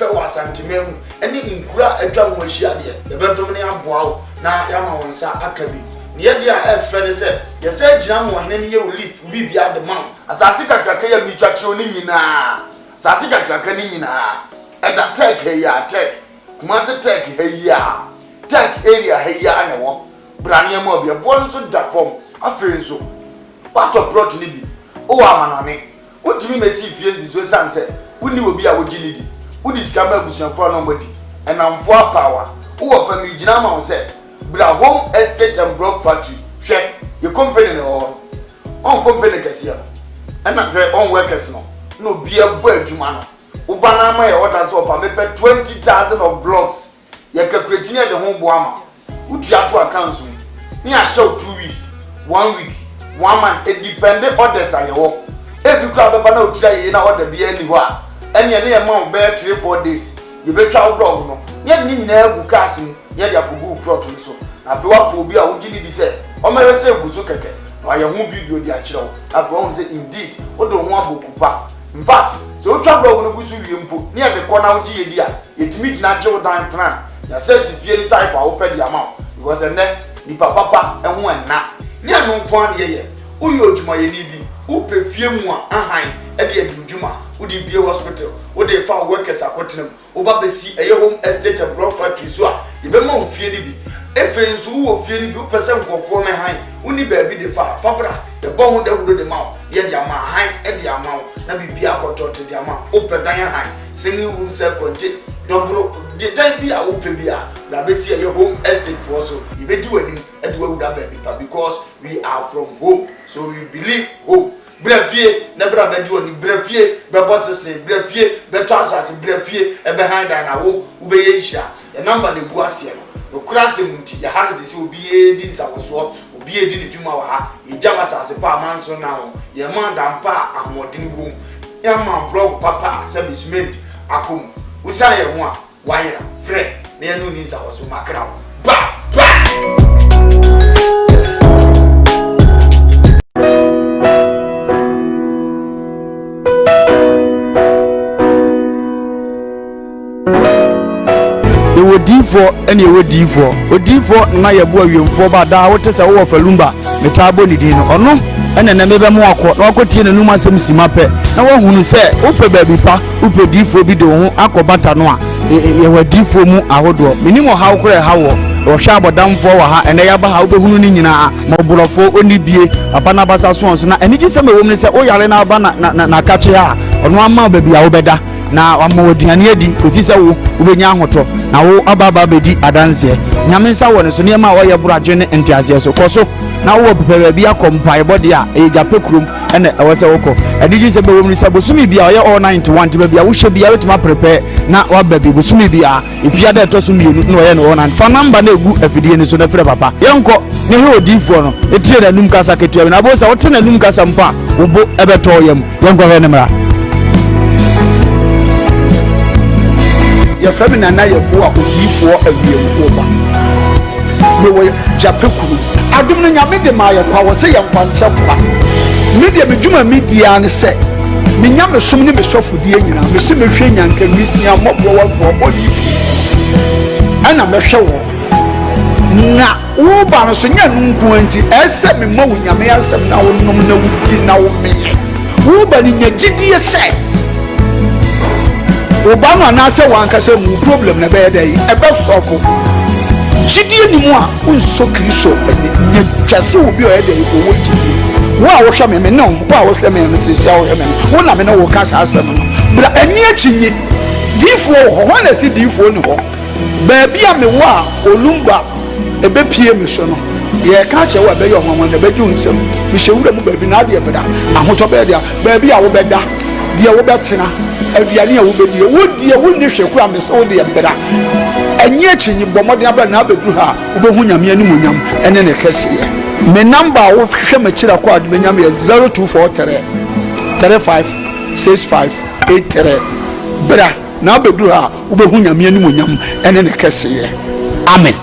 pepe wa santimemu ene nkura atwa ho ahia de yebedom ne aboa na yama wonsa akabi ne ye dia efre se ye se gina mo hene ne ye list bibia de man asase kakraka ya mi twakye ni nyina asase kakraka ni nyina eda tek he ya tek kuma se tek he ya tek area he ya ne wo brane mo bia bo nso da form afi so pato plot ni bi o amaname wotimi mesi fie nzizo sanse woni obi a wogini di wodi skamba abusuafo nobody enamfo power wo fa mi gina ma wo se bra home estate and block factory hwe ye company ne on company kasia ana hwe on workers no bia bo adwuma no wo bana ma ye order so fa me 20,000 of blocks ye calculate ne de ho bo ama utu ato accounts ni a show 2 weeks 1 week 1 month it depend orders ayewo ebi kwa baba na otira ye na order bia ni ho a ene ne ma be 3-4 days ye betwa blog no ye ni nyina egu cars ni ye dia kogu plot ni so na fe wa po bi a wogini di se o ma se egu so keke na ye hu video di a kirewo na fe won say indeed o do ho abokupa in fact so otwa blog no busu wie mpo ni ye de ko na wogi ye di a yetimi gina je wo dan plan ya say si fie ni type a wo pe di ama because ene ni papa enho enna ni anu nko an ye uyo odwuma ye ni bi upe fie mu a ahan e de adwuma udi bie hospital udi fa workers akotenam oba besi eye home estate and block factory so a ye be ma ofie ni bi efe nso wo fie ni bi upese nkofo me han uni ba bi de fa fabra de bo ho da hudo de ma ye de ama han e de ama na bibi akotote de ama ope dan han singing room self contain dobro de dan bi a ope bi a na besi eye home estate for so ye be di wani e de wa huda ba bi pa because we are from home so we believe home brefie na bra be di oni brefie be bossese brefie be transas brefie e be hand na wo ube ye hia the number de gu ase no krase munti ya ha ze obi e di nsawoso obi e di ni dwuma wa ha e jama sase pa manso na ho ye ma dampa amodini bom ya ma blog papa servicement akom usare ye ho a wayera fre na ye no ni nsawoso makra ba Odifo ene odifo na yebo awemfo ba da wote se wo falumba metabo ni din ono ene na mebe mu akọ na akotie na numa asem simape na wo hunu se upe baby pa upe difo bi de ho akobata no a ye wadifo mu ahodo minimo ha ukure ha wo hwa abodamfo wa ha ene ya ba ha ubehunu ni nyina moborofo oni bie papa na basa so na ene gise me wo mu se o yare na ba na kache ha ono ama baby a wo beda na amodiane adi kosi se wo ubenya ahoto na wo ababa bedi adanse nyame nsa wo ne so ne ma wo ye buraje ne entiase so koso na wo pepe bia kompai body a e jape krum ene e wo se woko adiji se be wo mu se bosumi bia wo ye all 91 te bia wo hwe bia wetima prepare na wa baby bosumi bia ifia da to so mienu na wo ye no 1 fa number na egu afidie ni so na frɛ papa yenko ne he odifo no etire na num kasa ketua na bo se wo te na num kasa mpa wo bo ebeto yam yenko he ne mra ya fami na ye bo odifo awiemfo ba me wo japekuru adum no nyame de ma ye kwa wo se ye mfa nche kwa me de medwuma media ne se me nyame som ne me sofodie nyina me se me hwe nyanka misia mobbo wo fo bodi ana me hwe wo na wo ba no so nya nunku anti ese me mo nyame asem na wo nom na wudi na wo me wo ba ni nyagidie se Obama na se wanka se mu problem na be dey e be sofo jidie ni mu a unso kristo nya twase obi o e dey owo jidie wo a wo hwe me no wo a wo hwe me se sia wo hwe me wo na me no wo ka sa asem no bra ani achinye difo ho na si difo ni ho ba bia me wo a olumba e be pie me so no ye ka che wo be yo hwanwan na be ju nsem me hwewura mu ba bi na de beda ahoto be dia ba bia wo beda de wo betena aduane a wo bedi wo die wo ni hweku amese wo de yebera enye achinyi bomode abra na abedu ha wo behu nyame ani munyam ene ne kese me number wo hwe makira kwa adu nyam ye 0243 356583 bra na abedu ha wo behu nyame ani munyam ene ne kese amen.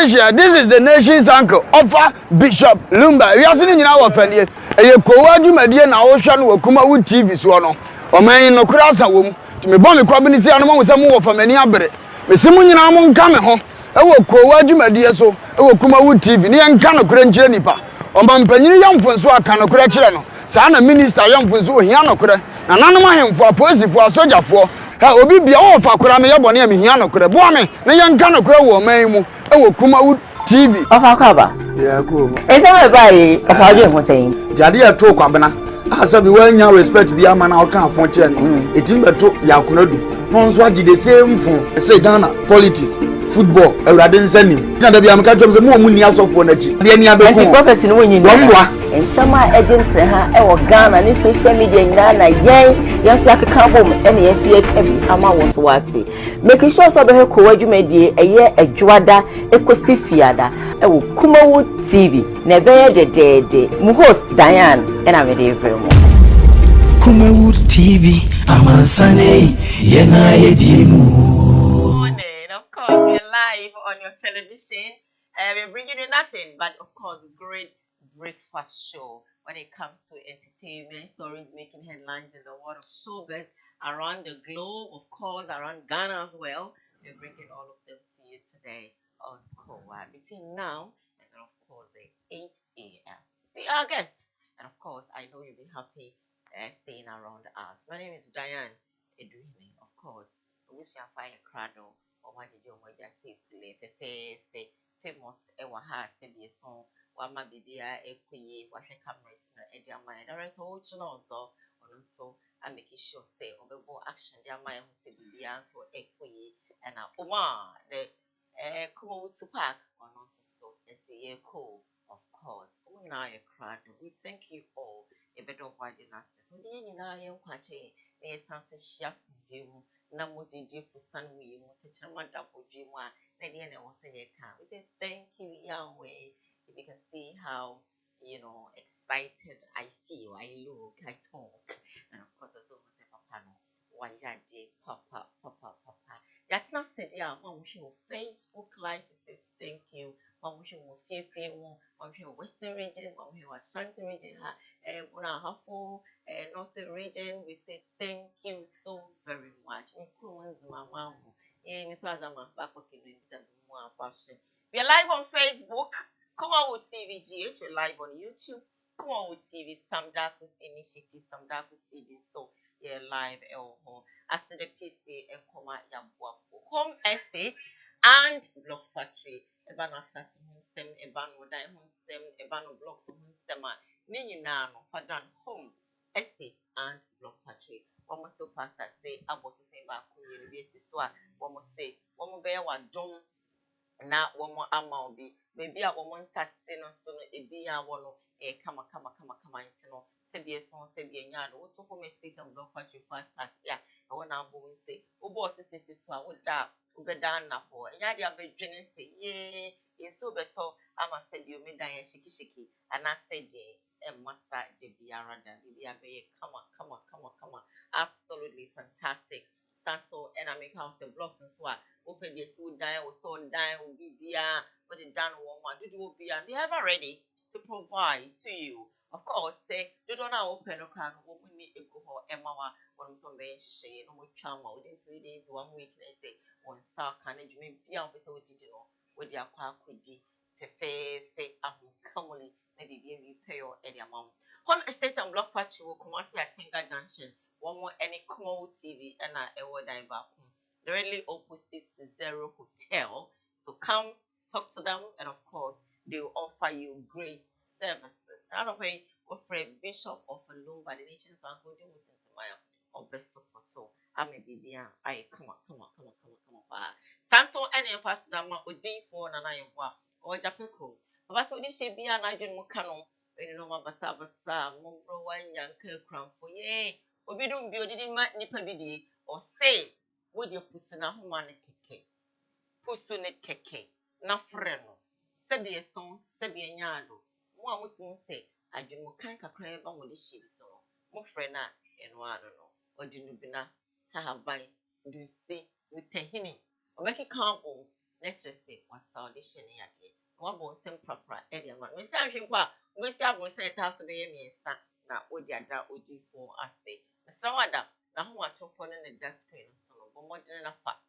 Asia, this is the nation's uncle. Offer Bishop Lumba. We are sitting in our family. A Koowaa Jumadie na Ocean wo KUMAWOOD TV so no. O man no kura sa wom. To me bon me kwa bi ni se anoma wo sam wo fa mani abere. Me se mu nyina mo nka me ho. E wo Koowaa Jumadie so, e wo KUMAWOOD TV. Ni enka no kura nkyere nipa. O man panyini yamfo nso aka no kura kyere no. Saa na minister yamfo nso hia no kura. Na nanom ahemfo apolisifoɔ asogyafoɔ obi bia wo fa kura me yebɔ ne me hia no kura boa me ne yɛnka no kura wɔ man mu e wɔ KUMAWOOD TV ofa kwaba yeah cool ese we bai ofa adwe ho sɛn jade ya to kwabena asabi wanya respect bia ma na ɔka afɔ kyerɛ no etim beto yakonadu no nso agye the same phone say Ghana politics football awurade nsanim na da bia me ka twem sɛ mo ni asɔfo na akyi de ni abɛko anti prophecy no wonyi wɔmboa ensama agent ha e wo Ghana ni social media nyina na yenso akeka bom ene yenso yekabi ama wo so wate make sure so be Koowaa Jumadie eye adwada ekosi fiada e wo KUMAWOOD TV na be ye dedede mu host Diane ena me de vremo KUMAWOOD TV amansane yena yediemu. Of course, we're live on your television. We're bringing you nothing but, of course, great breakfast show when it comes to entertainment, stories making headlines in the world of showbiz around the globe, of course, around Ghana as well. We're bringing all of them to you today on Koowaa between now and, of course, 8 a.m. Be our guests. And, of course, I know you'll be happy staying around us. My name is Diane Edwini, of course. We wish you a fine crowd. Why did you want to say famous ha sɛdeɛ so wama bibia ekwie wahwɛ cameras na edi ama director wo chino so ɔno nso I make sure stay obebo action di ama ho sɛ bibia nso ekwie na oma the KUMAWOOD park ɔno nso so ɛsɛ cool of course una ye crowd we thank you all ebedo wadi na so di nyina ye nkwache na yesanso hia sumdwe mu na mojiji fusan wi mu techama da bodwe mu a na de na wo say ye ka we say thank you Yahweh. If you can see how excited I feel, I look, I talk, and of course as almost say papa no why papa that's not said yeah one wish you Facebook live we say thank you one wish you fear one wish you Western region one wish you Ashanti region una hafo Northern region we say thank you so very much mama Mr. Azama back working in more passion. We are live on Facebook, KUMAWOOD TV GH. We're live on YouTube, KUMAWOOD TV, Sam Darkus Initiative, Sam Darkus TV. So, yeah, live as the PC and Koma Yambuapo Home Estate and Block Factory. Ebano Assassin, Ebano Diamond, Ebano Blocks, Ninano, Padran Home Estate and Block Factory. Almost so past that say, I was the same back university. So, one more say, one more bear one dome. Na womo ama obi maybe a womo nsase no so no ebi a wono kama ntino sebie so sebie nya no to home estate and block factory fast start ya e wona abo nse obo osisi so a woda ubeda na ho nya de abedwene se ye enso beto ama sebie o medan ya shiki ana sede masa de biara da bibia be kama absolutely fantastic Sasso and I make house and blocks and so open the suit down or store down will be there but the down one do will be and they ever ready to provide to you. Of course, say they don't now open a crown what we need to go for Emma when some bench shade no more charm within 3 days, 1 week they say on South Canada may be out with with their quack with the fe commonly maybe we pay your any amount. Home estate and block factory will come see at Tinga Junction. One more any KUMAWOOD TV and a word I back directly opposite Zero Hotel. So come talk to them, and of course they will offer you great services. Another way, offer a bishop of a loan by the nations and holding with Maya or best support. So I may be there. I come on. Sanso any pass nama odi for na na ywa or Japeko. But so this should be an agent mukano. You know, basa mumbro one young crown for ye. Obi dum bi odidi ma nipa bi di or say wo de pusuna ho ma ne keke pusune keke na frɛ no sɛbe ɛson sɛbe nyaado mo a mutum sɛ adwemo kan kakra ba mo de hye so mo frɛ na eno ano no odi no bi na hahaban dusi mutahini obeki kampo Let's just say what's audition here. What was some proper area? We say what we say I was set house to be me son. Now, what you are OD for us say. So, what now? Who want to put in the desk screen? So, but more than a fact.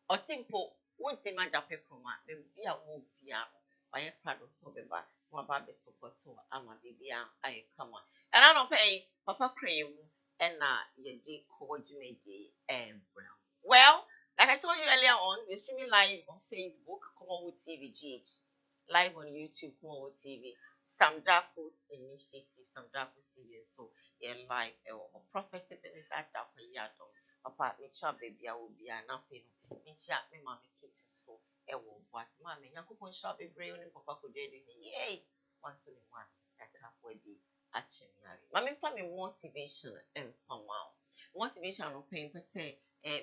Or simple, won't see my Japan chroma, be a woo piano. By a crowd of so beba, what baby support to ama baby, I come on. And I don't pay Papa Cream and ye did coordinate and brown. Well, like I told you earlier on, we're streaming live on Facebook, KUMAWOOD TV GH, live on YouTube, KUMAWOOD TV, some Darkos Initiative, some Darkos TV, so you're live, or prophetic is at Darko Yato. Papa, me chop baby, I will be nothing. Me chat me mommy kitchen so what mommy, Yakupon shop a brain and Papa could do yay. Once in a while, I can't wait the action. Mammy, for me motivation and fun wow. Motivation on pain per se,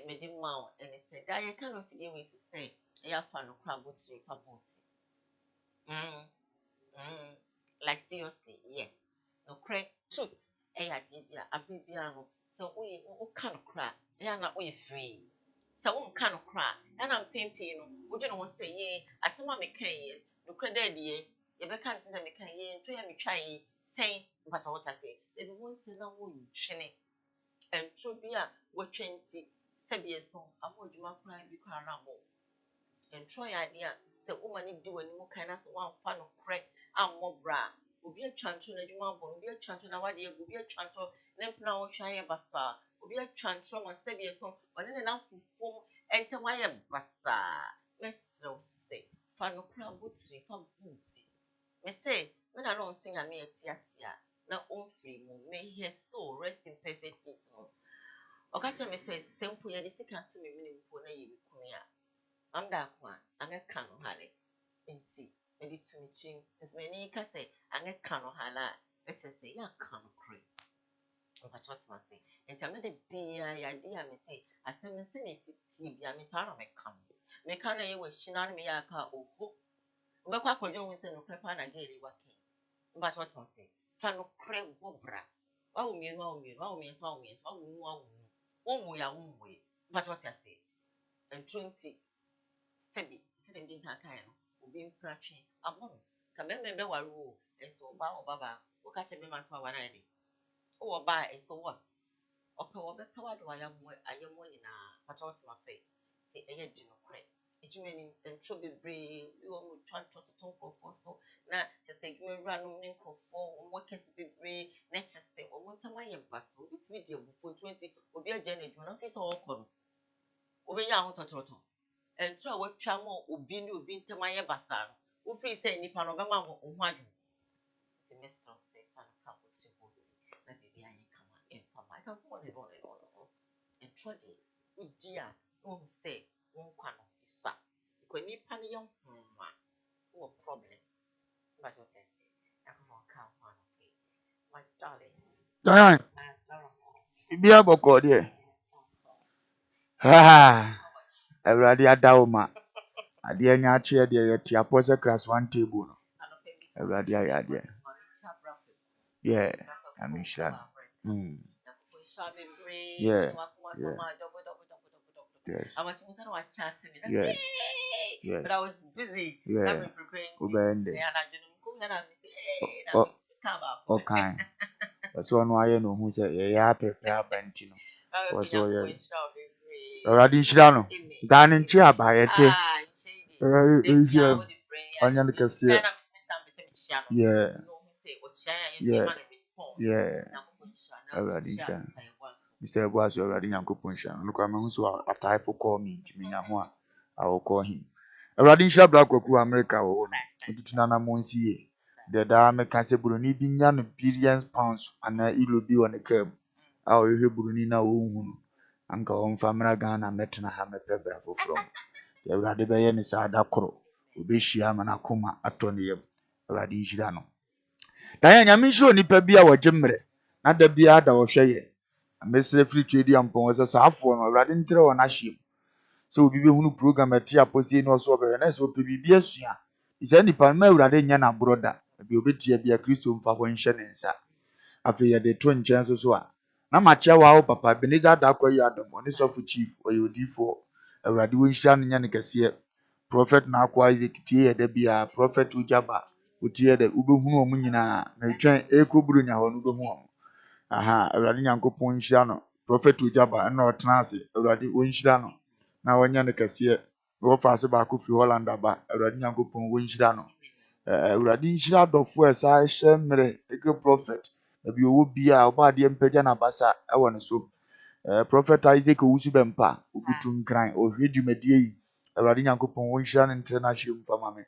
medium mouth, and it said, I kind of feel we say, I have fun of crab to your boots. Like seriously, yes. No crack truth. A baby, so we kind of cry. Yeah, not we free. So we kind of cry. And I'm pimping, we don't want to say, yeah, I see my mechanic, no credit, yeah, you can't say a mechanic, try say, but what I say, they won't say no one chinny. And true be a what 20 7 so I would you cry because I'm more. And try idea, the woman do any more kind of one fun of crack and more bra. Will be a chanter, and you want to be a chanter, now what will be a chanter, then now shy a basta, will be a chanter, or 7 so, but then enough to form enter my basta. Let's so say, fun of crowd boots, for boots. Me say, when I don't sing, I may tear, now on free, may hear so rest in perfect peace. Okacha me say, simple, ya this can't to me, when you come here. I'm that one, and I can't hale. And see. Edi tumichim as many can say and a can of hala let's just say ya can cream but what must say and tell me the beer idea me say I send the same tea be a miss out of my come me can I was she not me a car or hope but what could you win no prepare and gaily working but what must say fan of cream wobra oh me but what I say and 20 sebi sitting in her kind being crashing a bomb. Come remember what rule and so bow baba will catch a man's one idea. Oh, buy and so what? Or power do I am more in a but what must say. Say a dinner crack. It's meaning and should be brave. You will try to talk for so now just take me run on for what can be brave. Let's just say, or what's my battle? Which video before 20 will be a journey to an office or come. Over your own total. And so what chamo ubi ni ubi ntemaya basaro. Ufi say ni panogama wo unwaju. It's a mess of say panogama wo boti. Na baby ayi kama enfama. I can go on and on and on. And trodi udia no say won kwano isa. Because ni pani yon mma. No problem. But you say I can come one okay. My darling. Diane, ibia boko de. Ha. Everybody adawma. Ade nya ache de yeti apose class 1 table no. Everybody ayade. Yeah, I'm in sure. Yeah. Yes. I want to chat to me. Yeah. Yeah. But I was busy. Yeah. I'm preparing. Okay. That's one why no who say yeah prepare bentino. Was so yeah. Already shirano. Dan in chia ba yete. Anya the kase. Yeah. Yeah. Yeah. Already shirano. Mr. Boas already yankopon shirano. Look am so after I call me nya ho a I will call him. Already shirano black oku America wo no. Otutuna na mo nsi ye. The da me kan se buroni bi nya no billions pounds ana ilo bi won kam. A o hwe buroni na wo hu no. Anka on famra Ghana metna ha mepebra foforo. Ya urade be ye ni sa da koro. Obehia mana koma ato ne yam. Urade nhira no. Dan nya me show nipa bi a wojemre. Na da bi ada wo hweye. Amesre free trade ampon wo sa afo no urade ntre wo na hiem. So obi be hunu program ati aposie no so be na so pe bibia sua. Isa nipa ma urade nya na broda. Bi obetia bia Kristo mfa ho nhye ne nsa. Afi ye de to nchen so a na machia wa papa Ebenezer da kwayi adam oni sofu chief oyodifo awurade wo nhia no nya ne kase prophet na akwa Isaac tie da bia prophet ujaba utie da ubehunu omu nyina na twen ekoburu nya ho no behu omu aha awurade nyankopɔn nhyira no prophet ujaba na ɔtena ase awurade wonhyira no na wonya ne kɛseɛ wo fa ase ba ko fi Holland aba awurade nyankopɔn wonhyira no awurade nhyira dɔfo ɛsa hyɛ mmere eke prophet ebi owo bia ɔbaade mpagya na basa ɛwɔ ne so prophet Isaac owusu bɛmpa obutu nkran ohwe dwumadie yi awurade nyankopɔn wonhyira no ntere na hyɛ mfa ma me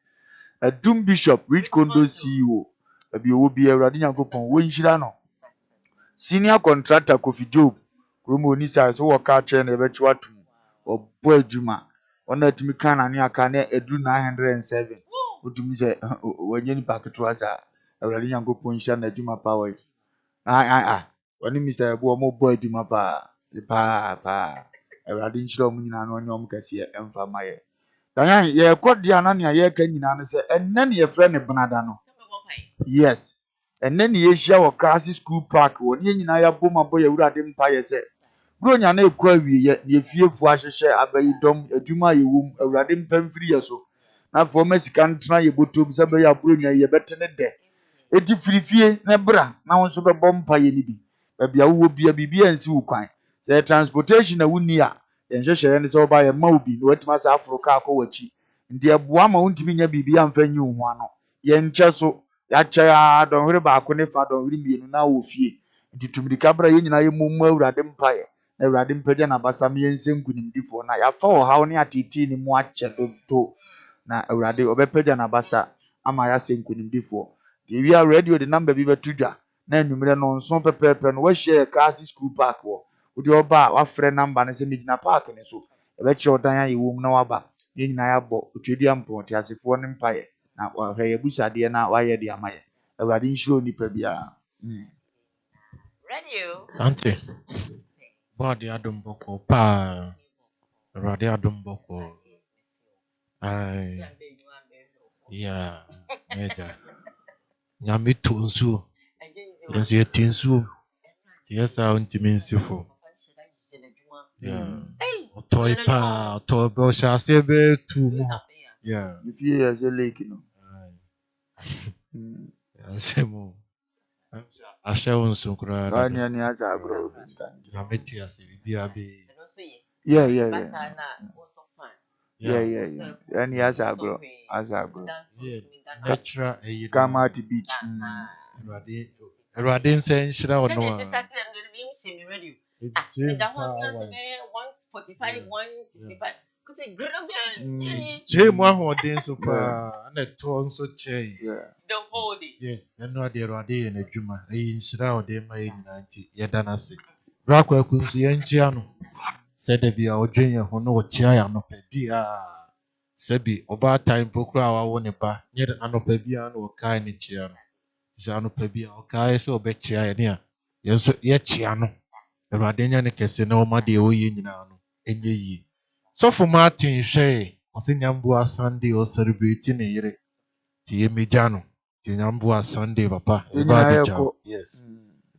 adum bishop rich condo CEO ebi owo bia awurade nyankopɔn wonhyira no senior contractor Kofi Job kromo oni sai so wɔ ka kyerɛ na ɛbɛkyew atum ɔbɔ adwuma ɔna atumi ka na ne aka na ɛduru 907 wotumi sɛ wɔnyɛ nipa ketewa saa awurade nyankopɔn nhyira na adwuma power yi wɔne Mr. Ebo ɔmo bɔ adwuma paa awurade nhyira ɔmo nyinaa na ɔnyɛ ɔmo kɛseɛ ɛmfa ma yɛ dan yɛkɔ deɛ na nea yɛka nyinaa no sɛ ɛnnɛ ne yɛfrɛ ne benada no yes ɛnnɛ ne yɛhyia wɔ Kasi school park wɔ ne nyinaa yɛabɔ mu abɔ yɛwurade mpa yɛ sɛ bro nya na ɛkɔ awieyɛ ne yɛfiefo ahyehyɛ abayidɔm adwuma a yɛwɔ mu awurade mpa mfiri yɛ so na afɔ ma sika ntena yɛ bɔtɔm sɛ bɛyɛ aburo nya yɛbɛte ne dɛ eti firi fie na bra na wo nso bɛbɔ mpa yɛ ne bi baabi a wowɔ bia biribi ansi wo kwan sɛ transportation na wonni a yɛnhyehyɛ ne sɛ ɔba yɛ ma wo bi na watumi asa aforo kaa kɔ w'akyi nti ɛboa ma wontumi nya biribi amfa nyi wo ho ano yɛnkyɛ so yɛakyɛ a dɔnhwere baako ne fa dɔnhwere mmienu na wɔ fie nti tumirika bra yɛn nyinaa yɛmmɔ awurade mpaeɛ na awurade mpagya n'abasa ma yɛnsɛ nkunimdifoɔ na yɛafa ɔhaw ne ateetee ne mu akyɛ dodo na awurade ɔbɛpagya n'abasa ama yɛasɛ nkunimdifoɔ deɛ ewia radio de namba bi bɛto dwa na anwummerɛ no nso pɛpɛɛpɛ no wahyia yɛ Kasi school park wɔ wode ɔba a wafrɛ namba no sɛ megyina park ne so ɛbɛkyerɛ ɔdan a yɛwɔ mu na waba yɛn nyinaa yɛabɔ otwadi ampɔn te asefoɔ ne mpaeɛ na wahwɛ yɛbusadeɛ na wayɛ de ama yɛ awurade nhyira onipa biara Ante, body adum boko pa, radi adum boko. Ay, yeah, major. Nyami tunsu, yensu ye tinsu. Tiesa unti minsifu. Yeah. Otoi pa, otoi bo shase be tu mu. Yeah. if you hear say lake no Asemu. Ashe unsu kura. Kanya ni asa agro Nyami ti asi bibi abi. yeah and asa agro Yeah. Natural eyi. Kama at beach Erade nse nhyira wo no a. Je mu ahoɔden so paa na ɛtoɔ nso kyɛe. Yes, ɛno ade Erade yɛ n'adwuma. Ɛyɛ nhyira a ɔde ma yɛn nyinaa nti yɛda n'ase. Bra kwaku nso yɛnkyia no. Sɛ da bi a ɔdwen yɛn ho na ɔkyia yɛn anɔpa biara. Sɛ bi ɔbaatan mpo koraa a wawo ne ba nyɛ anɔpa biara na ɔkae ne kyia no. Sɛ anɔpa biara ɔkae sɛ ɔbɛkyia yɛn a yɛn nso yɛkyia no. Erade nya ne kɛse na ɔma deɛ ɔyɛ nyinaa no ɛnyɛ yie. Sɔfo Martin hwɛ ɔsɛ Nyambua Sunday ɔ celebrate ne yere. Ti yɛmɛgya no. Ti Nyambua Sunday papa. Yes.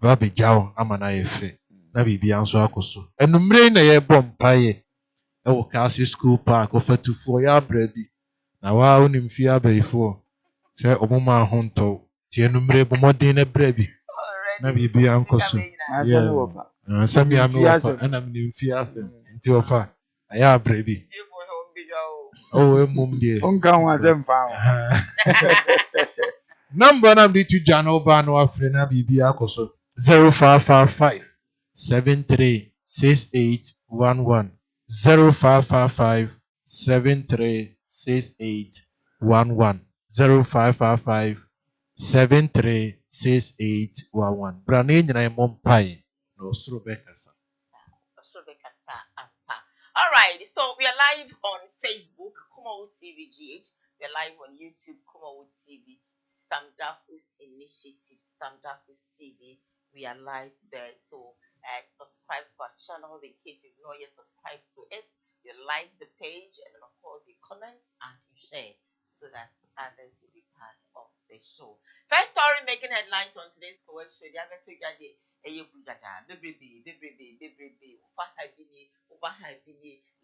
Ba bɛgya ama na yɛ fɛ. Na biribiara nso akɔ so. Enumere na yɛbɔ mpaeɛ. Ɛwɔ Kasi school park ɔfatufoɔ yɛ abra bi. Na waa onim fie abayifoɔ. Sɛ ɔmo ma ho ntɔ. Ti enumere bɔ mmɔden na bra bi. Na biribiara nkɔ so. Sɛ mi ame wɔfa ɛna mi nim fie asɛm. Nti wɔfa ayɛ abra bi. Emom deɛ. Onka ho asɛm fa. Number na bi tu dwa na ɔba na wafrɛ na biribiara akɔ so. 0555 736811 0555 736811 0555 736811 Brana nyina mo mpae no soro bekasa. All right, so we are live on Facebook, KUMAWOOD TV GH. We are live on YouTube, KUMAWOOD TV, Samdakus Initiative, Samdakus TV. We are live there. So subscribe to our channel in case you've not yet subscribed to it. You like the page, and then of course you comment and you share so that others will be part of the show. First story making headlines on today's Koowaa Show. The other two guys,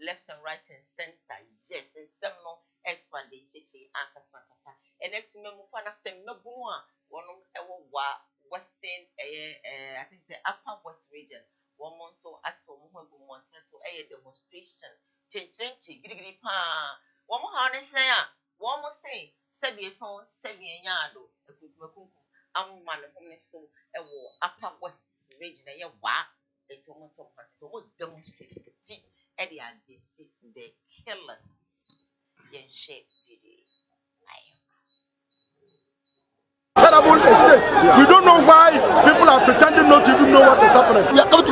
left and right and center. Yes, and some no etwa de chichi ankasa kasa enext memu fa na sem mebunu a wonom ewo wa western I think the upper west region woman so ato mo ho bu monten so demonstration chinchinchi gidigidi pa womo ha ne sen a womo say sebie son sebie nyaado ekukumakunku amma ne hom ne so ewo upper west region wa eto mo to pass to mo demonstration see against the killers yen shape today. Terrible estate. We don't know why people are pretending not to even know what is happening. We are coming to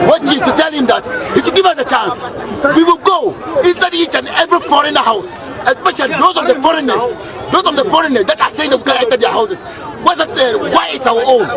what chief to tell him that he should give us a chance. We will go inside each and every foreigner house, especially those of the foreigners that are saying that we can enter their houses. Why is our own?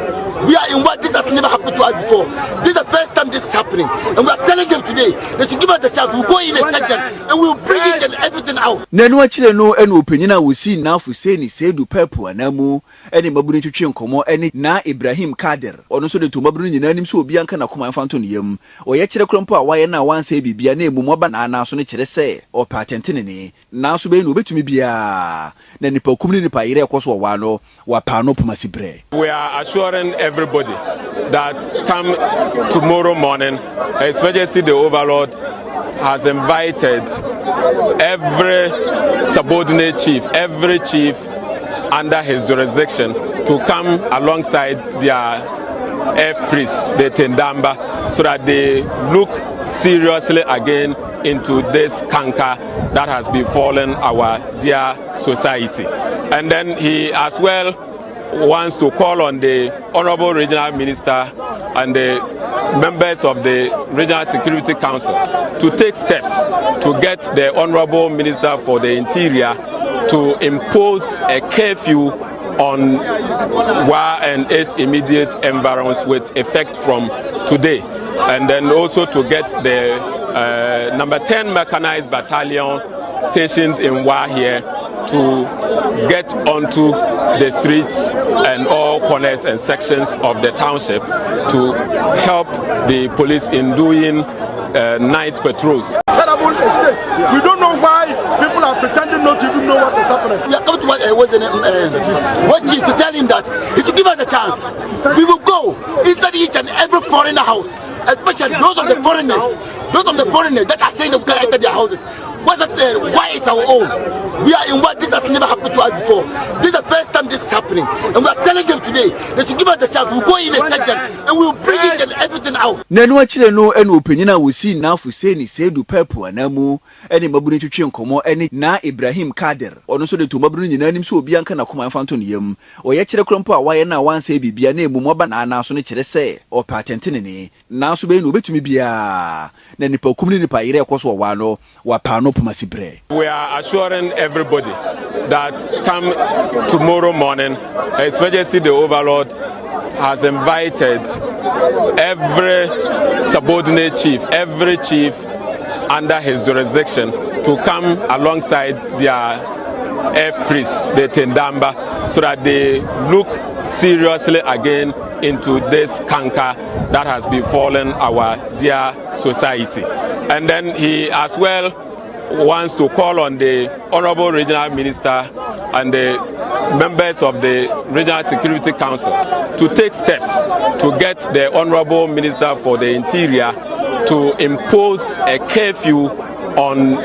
We are in what this has never happened to us before. This is the first time this is happening, and we are telling them today they should give us the chance. We'll go in and check them, and we'll bring it and everything out. Nanu achire no eno opanyina wo si na fu se ni sedu pepu anamu ene mabunu twetwe nkomo ene na Ibrahim Kader ono so de to mabunu nyina nim so obi anka na koma mfanto ne yam oye kire krompo a waye na wansa bibia na emu moba na ana so ne kire se o patentene ne na so be no obetumi bia na nipa kumni nipa yire ekoso wa no wa pa no pomasibre. We are assuring everybody that come tomorrow morning, especially the overlord has invited every subordinate chief, every chief under his jurisdiction to come alongside their F priests, the Tendamba, so that they look seriously again into this canker that has befallen our dear society. And then he as well wants to call on the Honorable Regional Minister and the members of the Regional Security Council to take steps to get the Honorable Minister for the Interior to impose a curfew on Wa and its immediate environs with effect from today, and then also to get the number 10 Mechanized Battalion stationed in Wa here to get onto the streets and all corners and sections of the township to help the police in doing night patrols. Terrible estate. We don't know why people are pretending not to even know what is happening. We are coming to what chief to tell him that he should give us a chance. We will go inside each and every foreigner house, especially those of the foreigners that are saying that we can enter their houses. Why is our own? We are in what this has never happened to us before. This is the first time this is happening, and we are telling them today they should give us the chance. We'll go in and check them, and we'll bring it and everything out. Nanu achire no eno opanyina wo si na fu se ni sedu pepu anamu ene mabunu twetwe nkomo ene na Ibrahim Kader ono so de to mabunu nyina nim so obi anka na koma mfanto ne yam oye kire krompo a waye na wansa bibia na emu moba na ana so ne kire se o patentene ne na so be no obetumi bia na nipa kumni nipa yire ekoso wa no wa pa no pomasibre. We are assuring everybody that come tomorrow morning, especially the overlord has invited every subordinate chief, every chief under his jurisdiction to come alongside their F priests, the Tendamba, so that they look seriously again into this canker that has befallen our dear society. And then he as well wants to call on the Honorable Regional Minister and the members of the Regional Security Council to take steps to get the Honorable Minister for the Interior to impose a curfew on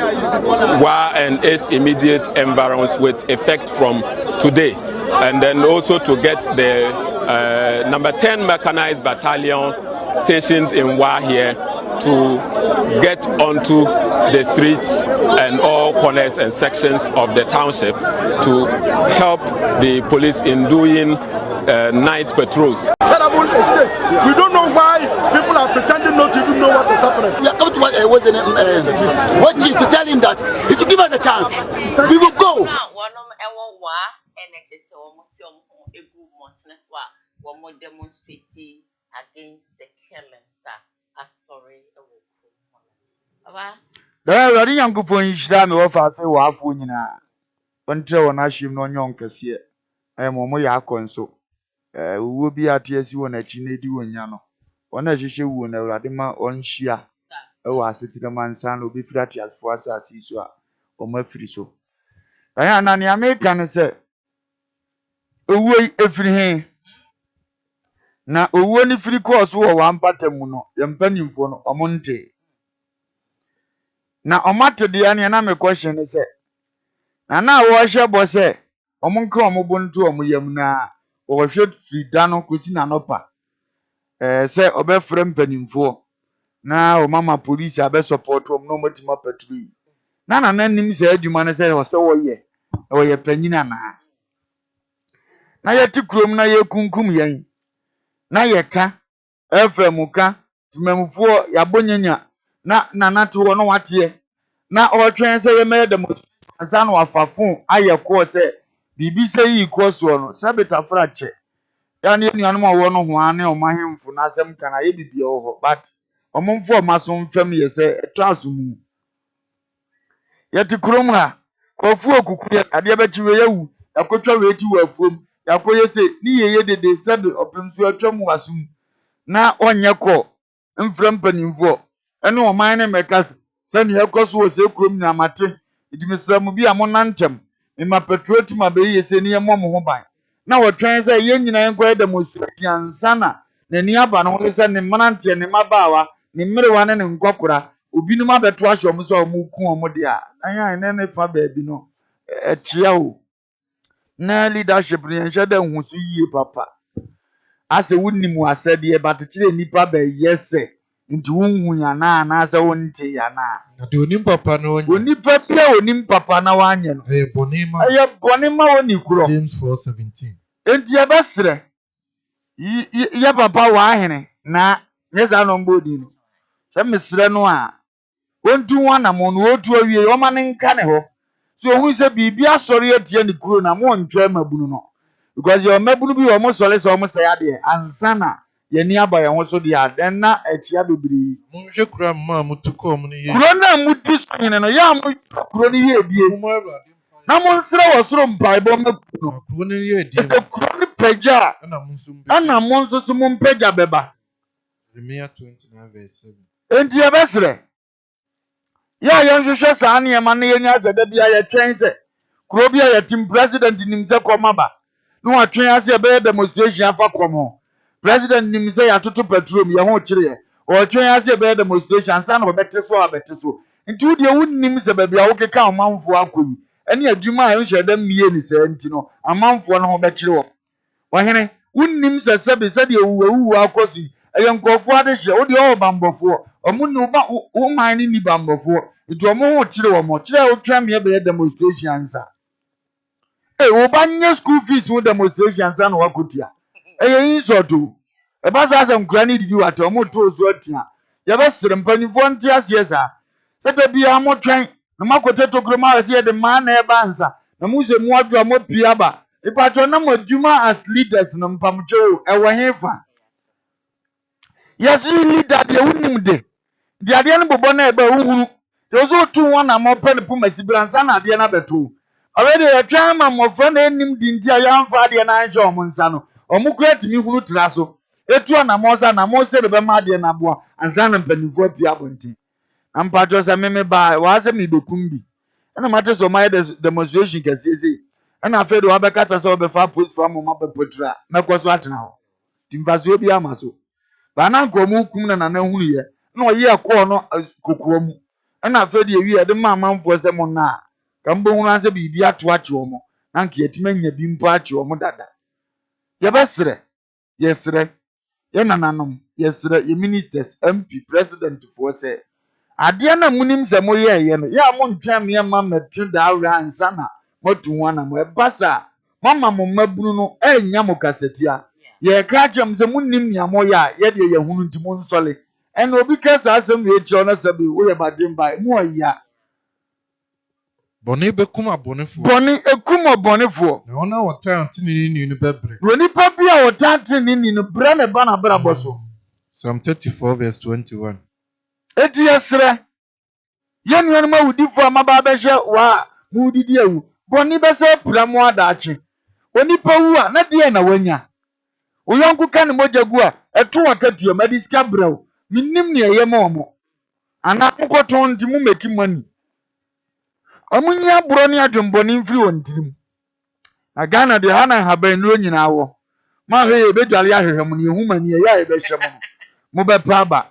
Wa and its immediate environs with effect from today, and then also to get the number 10 Mechanized Battalion stationed in Wa here to get onto the streets and all corners and sections of the township to help the police in doing night patrols. Terrible estate. We don't know why people are pretending not to even know what is happening. We are coming to what chief to tell him that he should give us a chance. We will go. Demonstrating against the killings. Sorry. There are young people in Sham of us who have winner. Until on Ashim no young Cassia. I am Moya Conso. We will be at TSU on a Chinedi Yano. On a Shishu won a Radima on Shia. Oh, I said to the man son will be flat as for us as he saw. omo afiri so aya na ne America ne se owo efiri he na owo ni firi course wo wampatamu no yempanimfo no omo nte na omate de ne na me question ne se na wo hye bo se omo nka omo bontu omo yam na wo hwe frida no kosi na nopa se obefrem mpanimfo na o mama police abe support omo no matima patrol na nim se adwuma ne se wo ye panyina na yeti krom na ye kunkum yen na ye ka FM ka tumamfo ya bonyanya na nate wo no wate na otwen se ye me dem ansa no afafon aye ko se bibi se yi ko so no sabita frache ya ne nuanom a wo no ho ane o mahemfo na asem kana ye bibia wo ho but omomfo maso mfam ye se etraso yeti krom ha kofu okuku ya ade bechiwe yawu yakotwa weti wo afuom yakoye se ni yeye dede sabe opemsu atwam wasum na onye ko mfram panimfo ene oman ne mekas se ne yakoso wo se krom na mate idimisramu bi amonantem ma patroti ma be yese ne yemo mo ho ban na wotwen se ye nyina enko e demonstrate ansana na ni aba no se ne manante ne mabawa ne mmerewa ne nkokora obinum abeto ahye omo so omo ku omo de a anya ne fa ba bi no chia o na leadership ne nhye da husu yie papa ase wunnimu asede but kire nipa ba yese nti wunhu ya na ase wonte ya na de onim papa no onipa bia onim papa na wanye no bonima woni kuro James 4:17 enti ya basre ya papa wa ahene na nyeza no mbodi no se mesre no a ontu wana mo no otu awie o ma ne nka ne ho so ohun se bibi asori atie ne kuro na mo ntwa mabunu no because your mabunu bi o mo sole so mo say ade ansana ye ni aba ye ho so de aden na echia bebiri mo hwe kura mma mutuko mo ne ye kuro na muti so ne no ya mo kuro ni ye die na mo nsre wo soro mpaibo makuno kuro ne ye die kuro ni peja ana mo nso so mo mpeja beba Jeremiah 29:7 enti ya besre ya hwehwe saa ne ma ne yenya azada bia ye twen se kuro bia ye team president nimse komaba no atwen ase be demonstration afa komo president nimse ya toto petrol ye ho kire o twen ase be demonstration ansa na obete so nti wo de wunnim se ba bia wo keka amanfo akoyi ene adwuma a nhye da mie ni se nti no amanfo no ho be kire wo wahene wunnim se sebe se de ewu akosi eye nkofo ade hye wo de o bambofo omu ni wo man ni bambofo nti omo ho kire wo mo kire wo twa me be demonstration ansa wo banye school fees wo demonstration ansa na wakotia eye insoto e ba sa asem kura ni didi wate omo to so atia ye ba sere mpanifo nti ase sa se da bia mo twen na makote tokro ma ase de man na e ba ansa na mu se mu adwa mo pia ba ipatro na madwuma as leaders na mpamjo e wo hefa yes leader de wunim de ade no bobo na e ba uhuru de so tu won na mo pe ne pu masibransa na ade na beto already e twa ma mo fa na enim di nti aya amfa ade na anhye omo nsa no omo create mi huru tra so etu na mo za na mo se be ma ade na boa ansa na mpanifo apia abonti na mpatro se meme ba wa se mi bekumbi na mate so my demonstration kasiese na afedo wa bekata se obefa post for mo mapepotra mekoso atena ho timfaso bi amaso ba na nkomu kum na na hunu ye na oye akọ no kokoro mu na afedo ewi e de ma amanfo se mo na ka mbo hunu anse bibi ato ache omo na nka yetima nya bi mpo ache omo dada ye besre yesre ye nananom yesre ye ministers MP president for se ade na munim se mo ye no ya mo ntwam ye ma metu da awra ansa na motu wana mo ebasa mama mo maburu no enya mo kasetia ye ka chem se munim ya mo ya ye de ye hunu ntimo nsole en obi kasa asem ye chi ona sabi wo ye badem bai mo ya boni bekuma bonefo boni ekuma bonefo na ona wota ntini ni no bebre roni papi a wota ntini no bre ne ba na bra boso Psalm 34:21 eti yesre yenu anu mawudifo amaba behye wa mudidi ewu boni bese pramo adachi oni pawu a na de na wanya oyonku kan moja gu a eto wakatua madiska brew minnim ne yeye ma omo ana nkoto ndi mu meki money Omunya bro ne adwemboni mfiri wontirim. Na Ghana de hana haban no nyina wo. Ma hwe e bedwale ahwehwem ne ehuma ne ya e behwe mo. Mo be pa ba.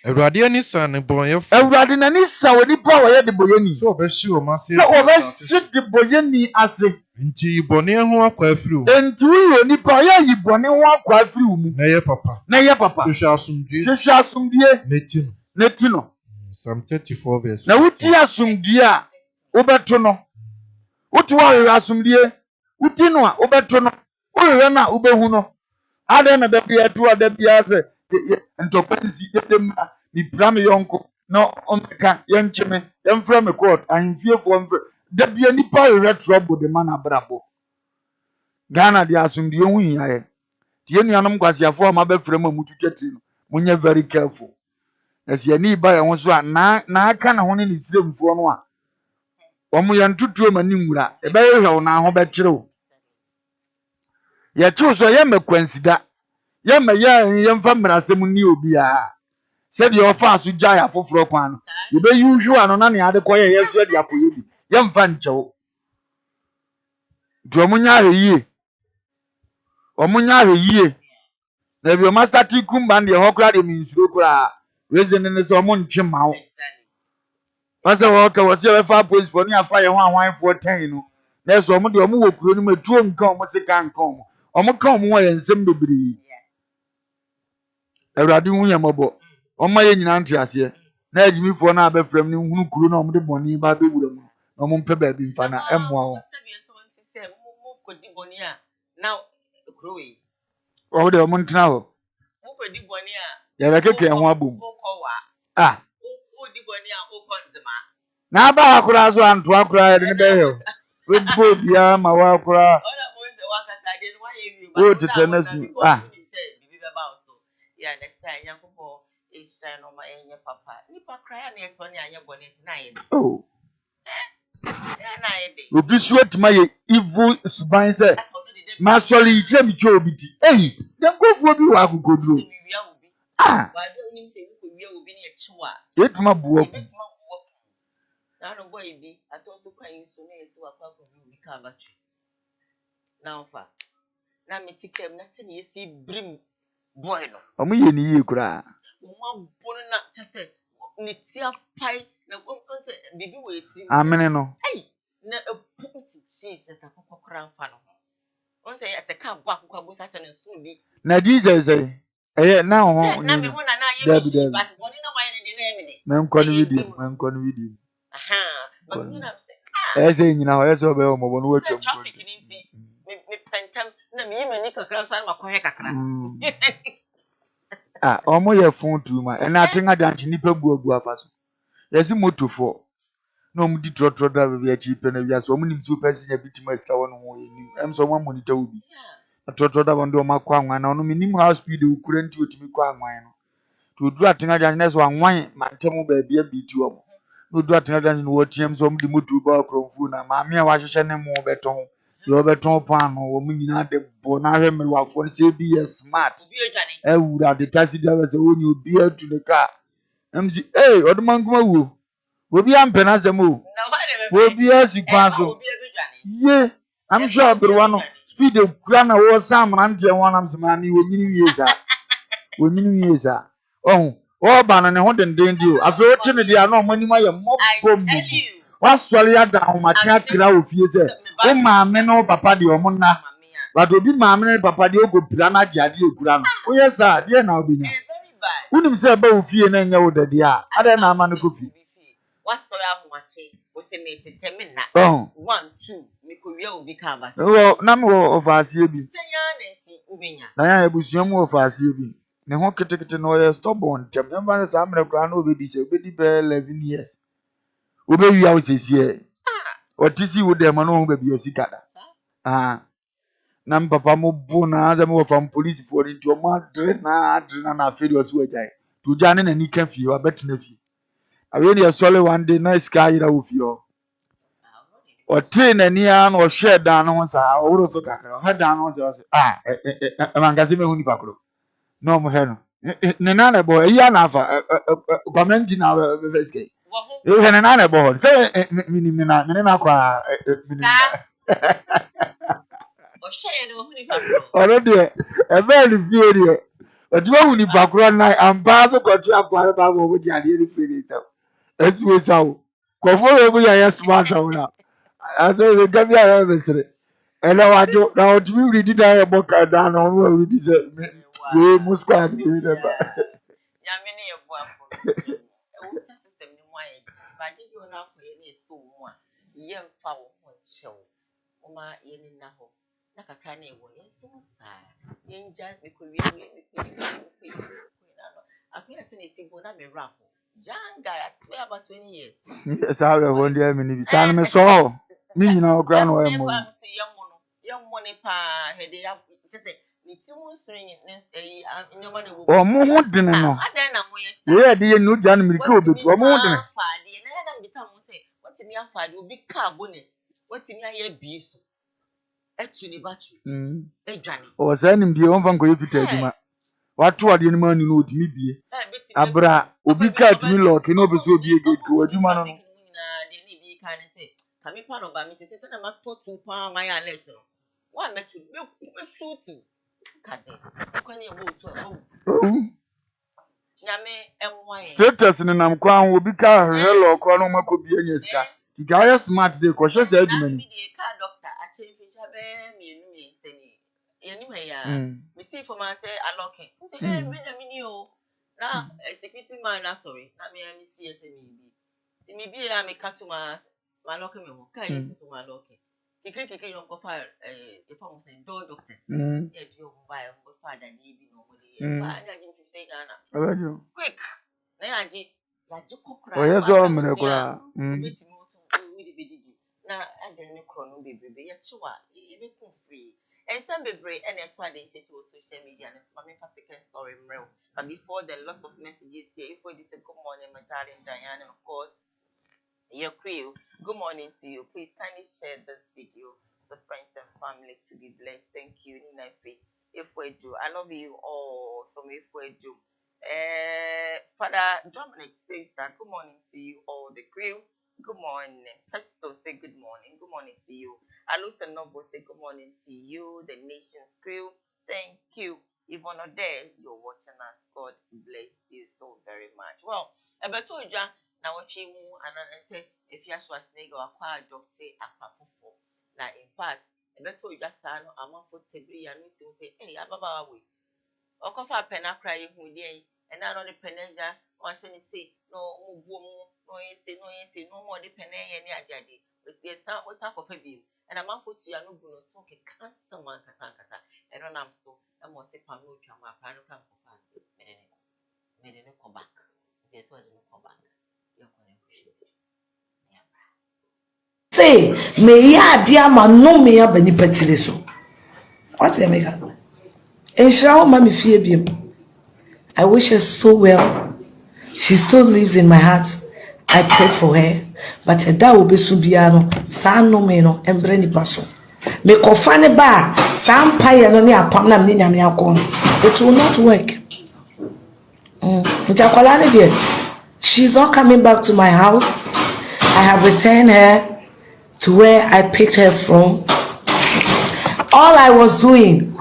Awurade ani sa ne bɔnyɛfo. Awurade na ni sa woni pa wo ye de boyeni. So obehyi o ma se. So obehyi de boyeni ase. Nti bɔne ho akwa afiri wo. Enti wo nipa ya yi bɔne ho akwa afiri wo mu. Na ye papa. Hwehwɛ asomdue. Neti no. Psalm 34 verse. Na wuti asomdue a wobeto no. Wuti wa hwehwɛ asomdue. Wuti no a wobeto no. Wo hwehwɛ na wobehu no. Ade na da bia to ada bia se ntokwansi de ma mi pram yonko no omeka yencheme yemfra me court ahemfiefo mfra da bia nipa hwehwɛ trouble de man abrabo. Ghana de asomdue hu hiaye. Tie nuanom kwasiafo a mabɛfrɛ mu mutwetwetiri no. Munye very careful. Esi ani ba ye ho so a na aka na ho ne siremfo no a. Omo ye ntutuo mani nwura. E be hwehwɛ wo na ho bɛkyere wo. Ye chiw so ye mekwansida. Ye me ye mfa mrasem ni obi a. Se de ofa so gya ya foforo kwan no. Ye be yuhwu ano na ne ade koye ye so de akoye bi. Ye mfa nkyɛwo. Do omunya hweyie. Omunya hweyie. Na bi o master ti kumba de ho kra de minsuro kra. Reason ne so mo ntwe mawo. Pasa wo ka wo se we fa police for ni afa ye ho anwan for 10 no. Na so mo de o mo wo kuro ni matuo nka o mo sika nka o mo. O mo ka o mo ye nsem bebiri. Awurade hu ye mobo. O ma ye nyina nte ase. Na adwimifo na abɛfrɛm ni hunu kuro na o mo de bɔne ba bewura mu. Na o mo mpɛ ba bi mfa na emmoa wo. O de o mo ntena ho. Ya ba keke ho abom. Ah. Na ba akura so anto akura ya de ne be he. We bo bia ma wa akura. O tete na su. Ah. Ya next time Yankopɔ ehia no ma enye papa. Nipa kra na eto ne anye bone nti na ye de. Oh. Ya na ye de. Obi so etima ye evil suban se. Ma soli kire mi che obi ti. Eh, dem kofu obi wa akokoduro. Ah. Wa de onim se ko wi obi ne echiwa. Etuma buo. Ebetima buo. Na no boy bi atonso kwan so na esi wa kwa bi ka battery. Na ofa. Na metikem na se ne esi brim boy no. Omo ye ni ye kura. Mo bono na chese ne tia pai na konse bibi we ti. Amene no. Ai na eputi Jesus akokokora mfa no. On say se ka gwa akokwa bo sase ne so bi. Na Jesus eh na ho. Na me ho na ye mi but boni na why ne na me de. Men kon video. Aha. But me na say say nyina ho say obe o mo bo no watwa. Traffic ni nti me pentam na me yemi ni kakra so na makohwe kakra. Ah, omo ye fun tu ma. E na atenga danchi nipa buabu afaso. Yesi motofo. Na omo di trotro da be ya chi pe na bia so omo nim so person ya bitima sika wono ho eni. Em so omo monitor obi. Trotro da bondo ma kwa anwan na ono minim how speed ukura nti otimi kwa anwan no. To du atenga danchi na so anwan mantemu ba bia biti omo. No du atenga danchi no wotiam so omo di motu ba okromfu na ma me a wa hwehwe ne mo beton. Yo beton pan no omo nyina de bo na hwe merwafo no say be smart. Ewura de taxi driver say onye obi atu ne car. MC oduma KUMAWOOD. Obi ampena asem o. Obi asikwa so. Ye, I'm sure everyone no speed the kura na wo sam na nte won am se mani wonyini wie sa. Wonyini wie sa. Oh, o ba na ne ho denden di o. Afi o chi ne dia na o mani ma ye mobom. Wasɔre ya da ahomakye akra ofie se. O maame no papa de o munna. But obi maame no papa de ogopira na agade ekura no. O yesa, de na obinya. Unim se ba ofie na nya wo dade a. Ade na ama no kofi. Wasɔre ahomakye, o se metete me na. 1 2 me ko wi obi ka ba. O na me wo ofaase bi. Senya na nti obinya. Na ya ebusuam wo ofaase bi. Ne ho ketekete no ye stubborn tem. Nemba se amre kura na obedi se obedi be 11 years. Obewi ya osesie. Otisi wo dem no ho ba bi osikada. Ah. Na papa mo bu na za mo from police for nti o ma dre na aferi oso agyan. To jane na ni kan fi o betena fi. Awe ni sole one day na sky ira wo fi o. O train na ni an o hwe dan no sa o woro so kakra. O dan no so mangasi me hu ni pakro. No mo he no. Ne na na boy ya na afa community na veske. Even an animal. Say, Minina qua. Already, a very video. But you only background night and pass a country up by what you are really feeling. That's what's how. Conform we are smart now. I say the Gambia everything. And now I don't know to be ready to book down on where we deserve. We must go and do it. System ni why but if you now for any so one yem foul show oma yeni na ho na kakra na ewo yen so sa yen ja me ko wie I feel as if you na me rap young guy about 20 years. Yes, I have one day many san me so me nyina grand wa mo young money pa hede ya just say ni ti mo swing nyoma na wo o mo ho dene no adan na mo yes we de ye nu jan mi ko obetu o mo ho dene fa de na na bisa mo say what me afa de obi car bonnet what me aye beef etu ni battery edwane o sa nim de o mfa ko yefita aduma watu ade ni manu no otimi bie abra obi car timi lock no be so obi ege ko aduma no na de ni bi kan say kami pa no ba mi say say na ma to 2 pound my alert no wa metu me shoot kade kwani ebo to nyame enwan status ni nam kwan obi car hello ko no mako bie nya sika tiga ya smart say ko hye say aduma ni bi car doctor a che feature be mienu mi nseni yeni me ya me see for man say aloke me na mini o na security man na sorry na me see SMB ti me bi ya me katuma ma loke me ho kai susu ma loke kiki no go fire if I say door doctor yeah you buy go father ni bi no mo dey ba na give 50 Ghana abajo quick na ya ji kokra o yeso mene kura beti mo so we di bedidi na adan ne kro no bebrebe ye chewa e be kun free and some bebre and eto ade ncheche on social media and some fa second story mrew but before the lots of messages say if we say good morning my darling Diane and of course your crew, good morning to you. Please kindly share this video so friends and family to be blessed. Thank you, Ninafe. If we do, I love you all from if we do. Father Dominic says that good morning to you all, the crew. Good morning. Pesto say good morning. Good morning to you. Aluta Nobo say good morning to you, the nation's crew. Thank you. Even there, you're watching us. God bless you so very much. Well, about you. Na watchi mu ana say if you aswa snake or akwa doctor akpafofo na in fact ebeto ujasa no amafo tebri ya no say ababa we okofa pena cry hu dey and na no the penaja o hye ni say no mu buo mu no yin say no more the penaya ni ajade we say san o san kofa bi and amafo tu ya no bu no so ke cancer man kasa and no nam so e mo se pam no twa ma pa no kan kofa me ne come back say so dey come back. Say, me ya dia ma no me ya bani patire so. What you make her? And Shao mami fie biem. I wish her so well. She still lives in my heart. I pray for her, but da will be subiano. Sa no me no embre ni paso. Me kofane ba sa empire no ni apam na me nyame akon. It will not work. She's not coming back to my house. I have returned her to where I picked her from. All I was doing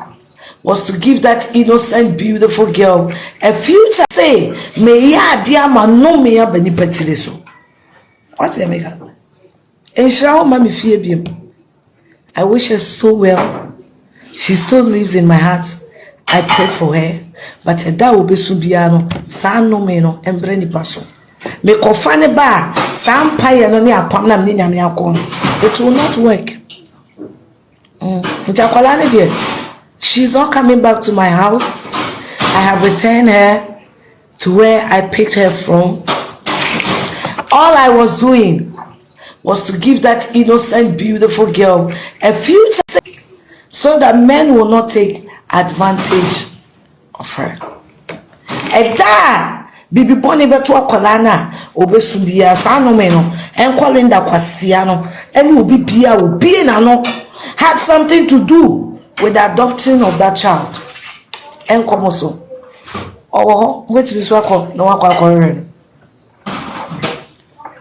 was to give that innocent, beautiful girl a future. Say, me ya dia ma no me ya bani patire so. What you make her? And Shao mami fie biem. I wish her so well. She still lives in my heart. I pray for her, but da will be subiano. Sa no me no embre ni paso. Me kofane ba sa empire no ni apam na me nyame akon. It will not work. She's not coming back to my house. I have returned her to where I picked her from. All I was doing was to give that innocent, beautiful girl a future so that men will not take advantage of her. Eda bibi boni beto akola na obesudia sa no me no enkolinda kwasia no ene obi bia obi na no had something to do with the adopting of that child. Enkomoso owo wait bi so akọ no akọ akọ re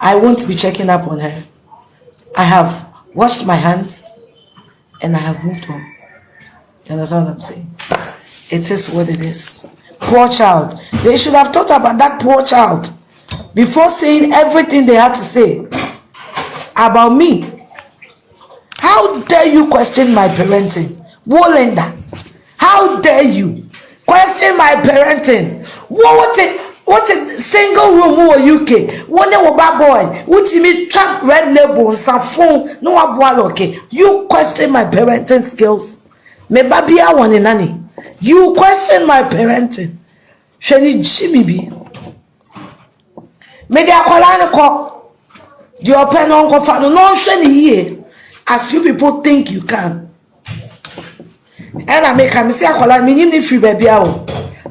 I won't be checking up on her. I have washed my hands and I have moved on. You understand what I'm saying? It is what it is. Poor child. They should have thought about that poor child before saying everything they had to say about me. How dare you question my parenting? Wolenda. How dare you question my parenting? What a single room or UK? One bad boy. What you mean trap red label some phone? No one okay. You question my parenting skills. Me baby I want nanny. You question my parenting. Shani Jimmy B. Me dia kwala ko. The open uncle fa no shani here. As few people think you can. And I make a mistake.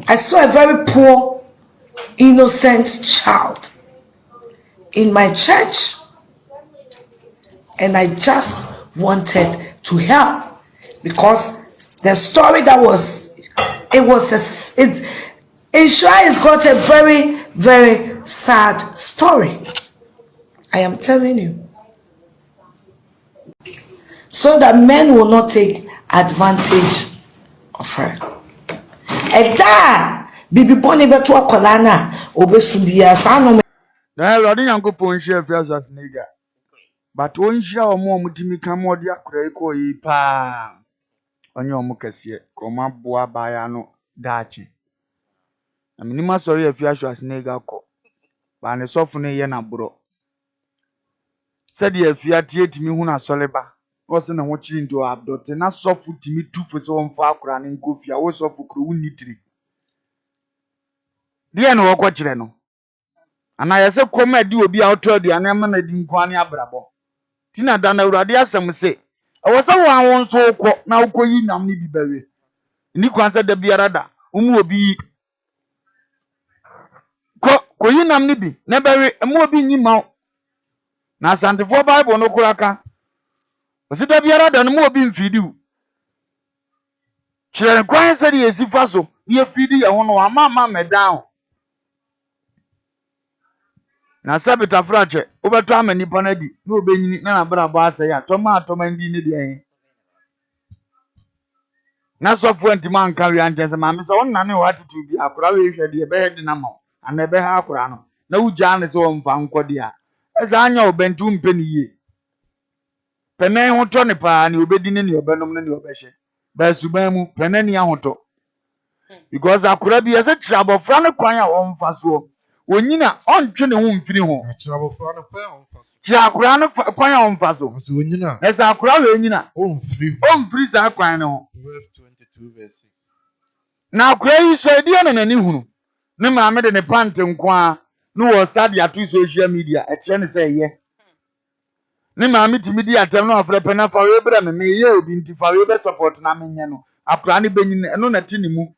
I saw a very poor, innocent child in my church, and I just wanted to help because the story that was, it's got a very, very sad story. I am telling you. So that men will not take advantage of her. Eda bibi boni beto akola na obesudia sanu. Na Lord Nyankopon hia fi asas nega. But on hia omo omutimi kan mo de akora iko yi pa. Onye omo kase ko ma boa baya no daachi. Na minima sori afi asas nega ko. Ba ne sofu ne ye na bro. Said afi atie timi hu na soleba. Was na ho chiri nto abdote na sofu timi tufu so mfa akora ne nkofia wo sofu kro wunitiri. Die no wokọ kire no. Ana yese komedi obi a oto aduane ama na di nkwane abrabo. Tina da na Awurade asem se. Ewo se wo awon so ukọ na ukọ yi nam ne bibawe. Ni kwan se da biara da. Umu obi ko yi nam ne bi na bawe emu obi nyima. Na asantefo Bible no kuraka. Osi da biara da no mu obi mfidi u. Kire kwan se de esifa so. Ye fidi ye ho no ama me down. Na sabita frache obeto amani panadi na obenyini na bra bo ase ya toma ndi ne de en na sofo antima nka wi anjense ma me se won na ne attitude bi akura we hwede e be hede na ma ana be ha akura no na ugya ne se won fa nkode a ese anya obentu mpe ne yie penen ho to ne pa ne obedi ne ne obenom ne ne obehye ba suban mu penen ne ahoto because akura bi ese trabofra ne kwan a won fa so onyina ontwe ne ho mfiri ho Trabofra no kwan on fa so. Akura no kwan a on fa so. So onyina. Esa akura we onyina. Omfiri sa kwan no. 12:22 verse. Na akura yi so edi na nani hunu. Ne maame de ne pant nkwa no wo sade ato social media e kire ne say ye. Ne maame timi di atem no afre pe na fa we bra me ye obi nti fa we be support na menye no. Akura ne benyin no na ti ne mu.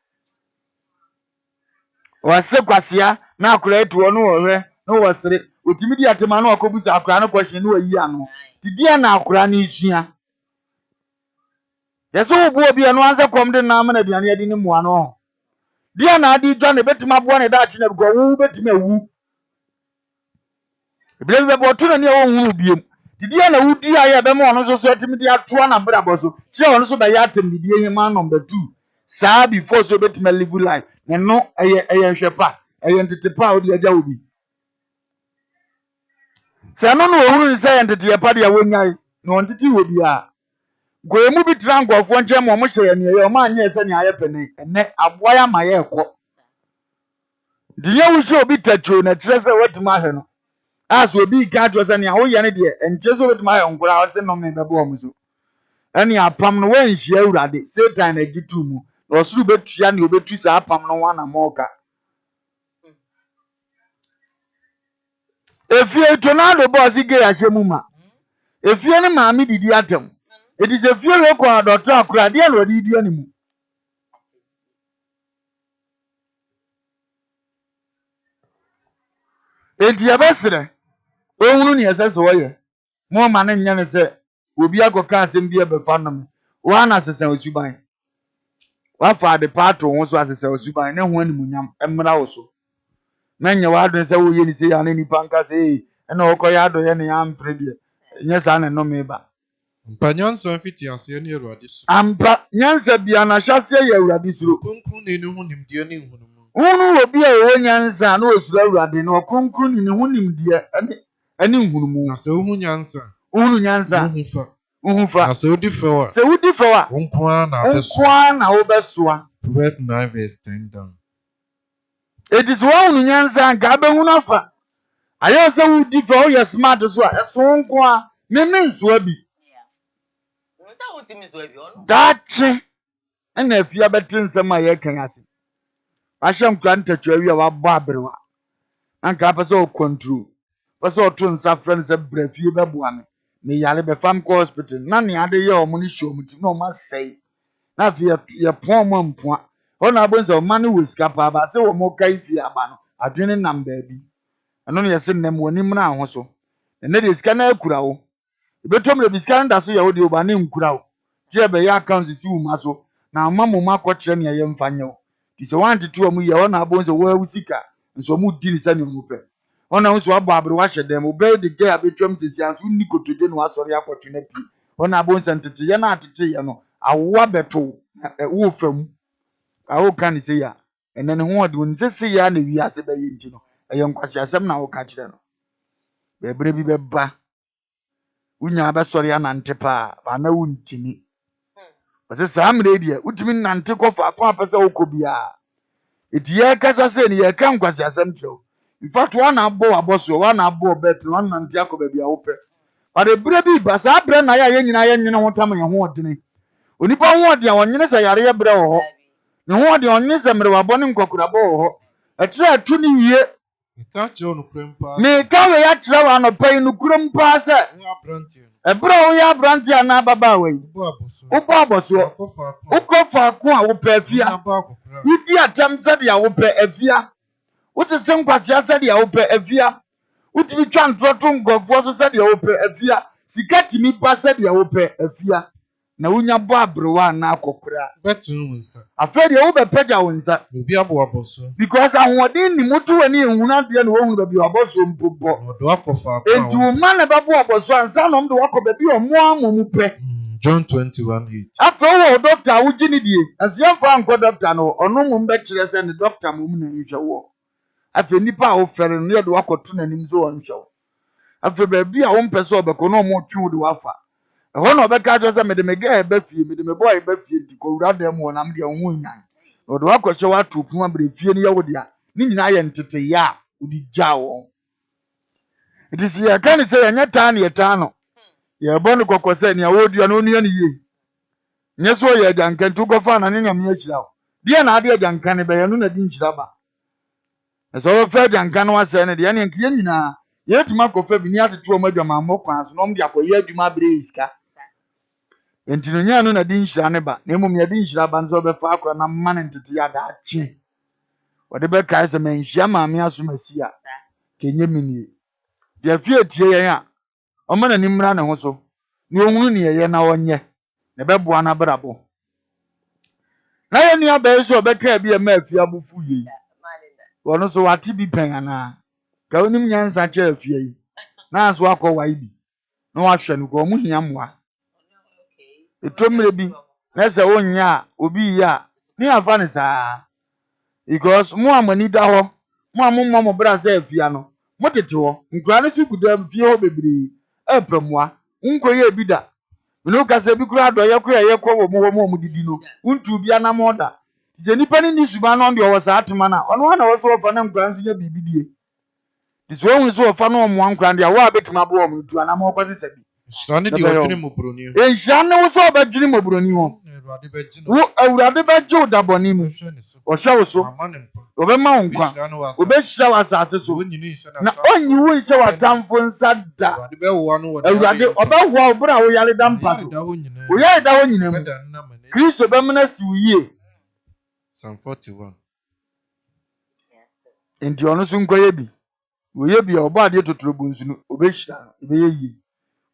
Wase kwasia na akura etuo no wo hwe no wasere otimi di atema na okobusa akura no kwhye no wayi ano tidia na akura no isua yeso obu obi no anse kom de na amana aduane adi ne moa no dia na adi dwa ne betima boa ne da atwe na go wu betima wu ebile be botu na ne wo hunu biem tidia na wudi aye be mo no so so atimi di atoa na bra bo so kire ono so be ya atem di die hima number 2 saa before so betima live life ne no eye hwepa eye ntetepa odi agya obi se no no ohuru se entete ye pade ya wonyai no ntete wo bia goemu bi trangofo nche mo mo hye ne ye ma anye se ne aye pene ene aboa ya ma ye ekọ diye wo hye obi tacho na kire se wetima hwe no aso obi ga jo se ne awo ye ne de enche so wetima hwe nkura o se no me bebo mo so ene apam no wan hye Awurade Satan na gitu mu na osuru betua ne obetu sa apam no wana moka efie tornado boss ge ya hwemuma efie ne maami didi atem it is efie we kwa doctor akura de na odi di animu enti abesere ohunu ne esese woye mo ma ne nya ne se obi akoka asem bi ebefa nom wa na sesen osuban wa fa de pato ho so asesen osuban ne ho animunyam emra wo so na nya wa adon se wo ye ni se ya ne nipa nka se ɛna ɔkɔ yɛ adɔ yɛ ne ampere deɛ nyɛ saa na ɛnɔme ba mpa nyansa fiti aseɛ ne Awurade so ampa nyansa bia na hyɛseɛ yɛ Awurade suro kronkron ne ne ho nimdeɛ ne nhunumu hunu obi a ɔwɔ nyansa na osuro Awurade na ɔkronkron ne ho nimdeɛ ɛne nhunumu na sɛ wohu nyansa hunu nyansa wohu fa na sɛ wodi fɛw a sɛ wodi fɛw a wo nko ara na wobɛsoa Proverbs 9 verse 10 down eti sɛ wohunu nyansa nka abɛhunu afa ayɛ sɛ wodi fɛw woyɛ smart so a ɛso wo nko a meme nsoa bi daakye ɛna afia bɛte nsɛm a yɛkan ase wahyɛ nkura ntatwa wi a wabɔ aberewa anka apɛ sɛ ɔcontrol pɛ sɛ ɔto nsa frɛ no sɛ brɛ fie bɛboa me meyare bɛfa m kɔ hospital na ne ade yɛ ɔmo ne hyɛ ɔmo ti na ɔmo asɛe na afei yɛpoa ɔmo ampoa hɔ na abɔ sɛ ɔma no wɔ sika paa ba sɛ wɔn kae fie aba no adwene nam baabi ɛno no yɛsɛ nnam wɔ nim na aho so ɛnɛ deɛ sika na akura wo ebɛtɔm de sika no da so yɛ wo deɛ ɔba ne nkura wo gye ɛbɛyɛ account si wo ma so na ama mo ma akɔkyerɛ nea yɛmfa nyɛ wo nti sɛ woantete ɔmo yɛ hɔ na abɔ sɛ wɔawu sika nso ɔmo di ne sɛ ne ɔmo pɛ hɔ na nso wabɔ abere wahyɛ dɛm ɔbɛyɛ de gɛ abɛtwam sisi anso nni kotodwe na wasɔre akɔtwe na pii hɔ na abɔ sɛ nteteyɛ na ateteyɛ no awoa bɛto wo fam awo ka ne sɛ ya ɛnɛ ne ho ɔde wɔn sɛ sɛ ya na wi ase bɛyɛ nti no ɛyɛ nkwasi asɛm na wo ka kyerɛ no bɛbrɛ bi bɛba wonya bɛsɔre anante paa ba na wontimi wɔsɛ saa mmerɛ deɛ wotumi nante kɔfa akɔ apɛ sɛ wokɔ biara eti yɛkasa sɛ ne yɛka nkwasi asɛm kyerɛ wo in fact wana abɔ abɔso wana abɔ bet na wana nante akɔ baabi a wopɛ but brɛ bi ba saa brɛ na yɛ nyina yɛ nwene ho tam yɛ ho ɔdene onipa ho ɔde a ɔnyene sɛ yare yɛ brɛ wɔ hɔ ne ho ɔde ɔnyene sɛ mmerɛ wabɔ ne nkɔkorabɔ wɔ hɔ ɛkyerɛ atu ne yie ka kyerɛ no kurem paa me ka we ya kyerɛ wa no pɛn no kurem paa sɛ ɛbrɛ wo yɛ abrante a na baba wa yi wobɔ abɔso wokɔ faako a wopɛ afia wodi atam sɛ de a wopɛ afia wosese nkwasia sɛdeɛ wopɛ afia wotumi twa ntorɔto nkɔfoɔ so sɛdeɛ wopɛ afia sika tumi ba sɛdeɛ wopɛ afia na wonya bɔ aberewa na akɔkora bɛtene wo nsa afei deɛ wobɛpɛgya wo nsa obi abɔ abɔso because ahoɔden ni moto w'ani ehunu adeɛ na wɔhunu baabi abɔso mpo bɔ ɔde wakɔ faako a enti wo ma na bɛbɔ abɔso ansa na ɔmde wakɔ baabi a ɔmo ama mu pɛ John 21:8 afei wɔ doctor a wogye ne die asiɛmfa nkɔ doctor no ɔno mmom bɛkyerɛ sɛ ne doctor mmom na nhwɛ wɔ afei nipa a wofɛre no yɛde wakɔto n'anim so wɔnhwɛ wo afei baabi a wompɛ sɛ ɔbɛkɔ na ɔmo twe wo de wafa ɛhɔ na ɔbɛka kyerɛ sɛ mede me gɛɛ ba fie mede me bɔɔ ba fie nti kɔwura dɛm wɔ nam deɛ wo ho nyan na ɔde wakɔhyɛ wato pon abrɛ fie no yɛ wo de a ne nyinaa yɛ nteteyɛ a wode gyaa wɔn nti sɛ yɛka ne sɛ yɛnyɛ taa ne yɛtaa no yɛbɔ no kɔkɔ sɛ nea wɔdua no ɔnua ne yie nyɛ sɛ ɔyɛ agyanka nti wokɔfa na ne nyame ahyira wo deɛ na ade agyanka ne bɛyɛ no na di nhyira ba ɛsɛ wɔfɛ agyanka no asɛ no deɛ ne nkeyɛ nyinaa yɛtumi akɔfa bi ne atete ɔm adwamammɔ kwan so na ɔmde akɔyɛ adwuma abrɛ sika enti no nyaa no na di nhyira ne ba na mmom yɛde nhyira ba no sɛ ɔbɛfa akora na mma ne ntete yɛ adaakye wɔde bɛkae sɛ manhyia maame asom asi a kɛnyɛ menie deɛ fie tie yɛn a ɔma n'anim mmra ne ho so na ɔhunu ne yɛyɛ na ɔnyɛ na ɛbɛboa no abrabɔ na yɛ nua bɛyɛ sɛ ɔbɛka bi ɛma afie abofo yie wɔno so wate bi pɛn anaa ka wonim nyansa kyerɛ afie yi na nso akɔ wae bi na wahwɛ no kɔ ɔmo hia mmoa ɛtɔmmerɛ bi na sɛ wonyɛ a obi yie a ne afa ne saa because mo a mani da hɔ mo a mommɔ mo bra sɛ afia no motete hɔ nkura no so kuda fie hɔ bebree ɛpɛ mmoa nkɔyɛ bi da mene wokasa bi kora adɔyɛ kora yɛkɔ wɔ mo hɔ ma ɔmo didi no wontu bi anam ɔda sɛ nipa ne ni suba no deɛ ɔwɔ saa tema no ɔno ana wɔ so wɔfa na nkura nso nya biribi die nti sɛ wohu sɛ wɔfa no ɔmmoa nkura deɛ wo a bɛtumi abɔ wɔ mo tu anam ɔkɔse sɛ bi nhyira ne deɛ ɔdwene mmɔborɔni ho nhyira ne wo sɛ ɔbɛdwene mmɔborɔni hɔ wo awurade bɛgye wo dabɔne mu ɔhwɛ wo so ɔbɛma wo nkwa ɔbɛhyira wo asase so na ɔnyi wo nhyɛ w'atamfo nsa da awurade ɔbɛhoa wo bere a woyare da mpa so woyare da hɔ nyina mu kristo bɛmena si wo yie Psalm 41 enti ɔno so nkɔyɛ bi wɔyɛ bi a ɔbɔ adeɛ totorobo nsu no ɔbɛhyira no ɛbɛyɛ yie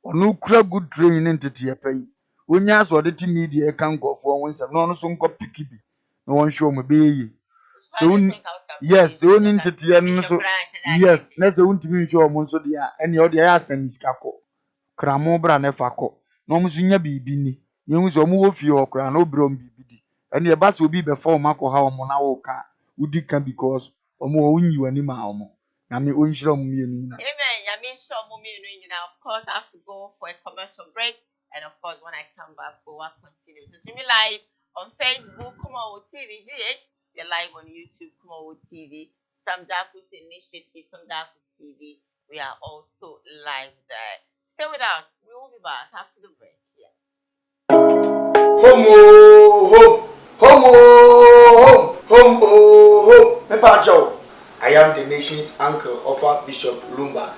ɔno kura good training ne nteteyɛ pa yi wonya sɛ ɔde te media ɛka nkɔfoɔ ho nsɛm na ɔno so nkɔ piki bi na wɔnhwɛ wɔn bɛyɛ yie yes, so on into so yes, let's say to be sure monso dia and your dia seniskako. Cramo branefako. No musunya bibini. You so move your crown, no brom bibidi. And your bus will be before Marco how monawoka would it can because or more win you any mamo. Nami unshro me. Amen. Yami show me. Of course, I have to go for a commercial break. And of course, when I come back, we'll continue. So see me live on Facebook, KUMAWOOD TV, GH. We're live on YouTube, KUMAWOOD TV. Some Darkus Initiative, some Darkus TV. We are also live there. Stay with us. We will be back after the break. Yeah. Homo. Mepacho. I am the nation's uncle of our Bishop Lumba.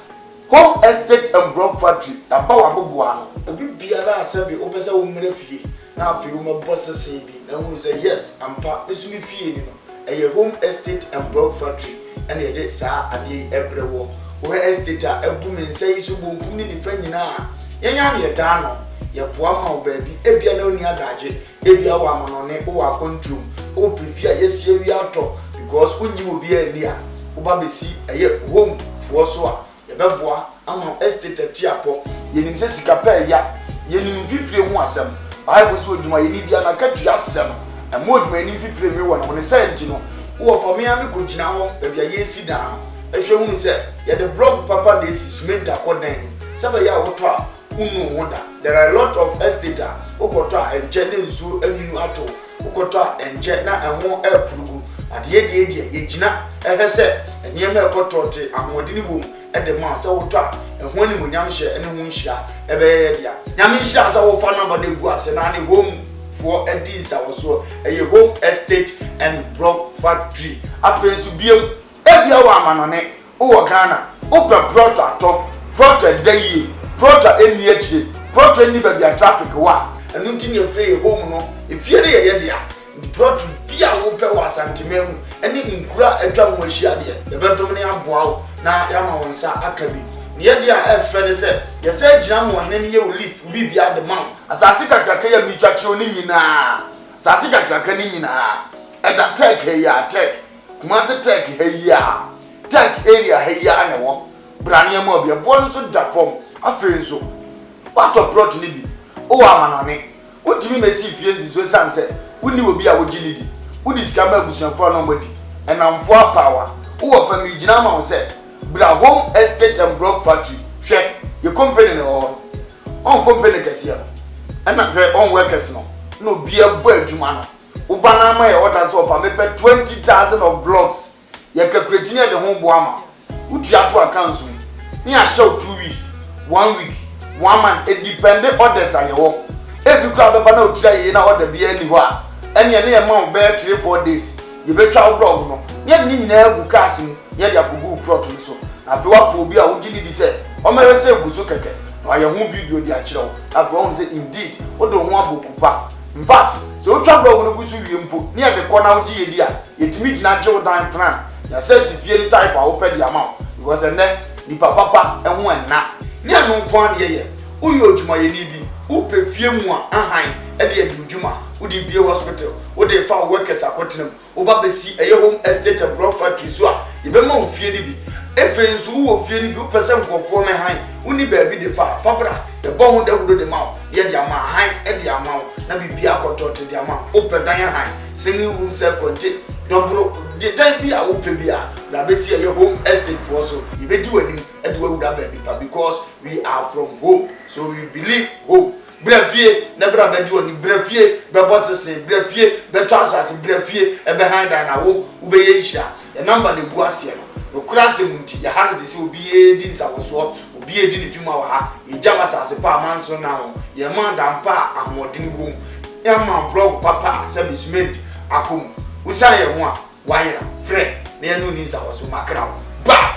Home estate and broad factory. About Abubuano. A big biara sabi opesa umrefi. Now if you my boss say and we say yes, I'm part this will be fee. A home estate and broad factory. And a date sir and ye everywhere. Where estate a woman say so boom in the friend na. Yan ya dano. Ya puama baby. Ebia no near daje. Ebia wa manone o wa control. O prefer yes ye we are talk because when you will be a near. Uba be see a home for so. Yebeboa ama estate tiapo yenim se sika pa ya yenim fifire hu asem bible so dwuma yeni bia na kadua asem amodwuma yenim fifire me wona wona senti no wo fa me am ko gina ho be bia yesi dan ehwe hu se ye the blog papa dey cement akodan se ba ya woto a unu hoda there are a lot of estate okoto a enje ne nsu aninu ato okoto a enje na enwo apurugu ade ye gina ehwe se enye me ekoto te amodini bom at the man so what and when you share any moon share a bear. Yamisha so far number the was and any home for a deeds I was so a home estate and broad factory. After to be a woman on it, oh, Ghana, open prota top, prota day, prota any edge, prota never be a traffic war, and nothing you play home no, if you're there, the prota be a open was antimum, and even cry a drum when she had the Bertomania wow. Na yama wonsa akabi ne dia efere se ye se gina mo hene ne ye list bi bia de man asase kakraka ya mitwache oni nyina asase kakraka ni nyina eda tech heya tech kuma se tech heya tech area heya ne wo brane mo bia bo so da form afenso wato plot ni bi o amanane wotimi mesi fienzi so sanse woni obi a wogini di wodi skamba gusuafo no mbodi enamfo power wo fa mi gina ma wo se Bra home estate and broad factory. Check your company or on company cassia. And not her own workers no be a boy to man. Ubana my orders of a maybe 20,000 of blocks. You can create the home boama. Would you have to account me? Near show 2 weeks, 1 week, 1 month, a dependent orders are your home. Every crowd of no try in order be anywhere. And your name amount bear 3-4 days. You better out blog no. Yet need never casting. Yet you have go properly so. After what will be a would you say? Or may I say, Busukake? I am video the actual. After all, say indeed, what don't want to cook. In fact, so trouble on the Busu input near the corner of Gia. It meets natural time plan. You says if you type, I open the amount. Because a neck, the papa, and one now. Near no point here. Uyo to my nibi, upe few more, and at the end of Juma, would it be a hospital? Would they found workers are cutting them? Over the sea, a home estate of broad factory, so even more fearly. If it's who of feeling 2% for former high, only baby the fabra, the bone that would the mouth, yet the amount high at the amount, not be a control to the amount, open dining high, singing room self contained. Don't broke, the time be a open beer, Labesia, your home estate for so, you may do anything at the way with baby, because we are from home, so we believe home. Brevier, never have you any brevier, Babosses, brevier, the trousers, brevier, and behind an hour, Ubeisha, the number the Guasian.Okrase munti ya hanu se obi edi nsawoso obi edi ne dwuma wa ha ejaba sase pa manso na ho ye man dampa amodini wom ye man blog papa sabi cement akom usa ye ho a wayra frɛ na ye no ni nsawoso makra ba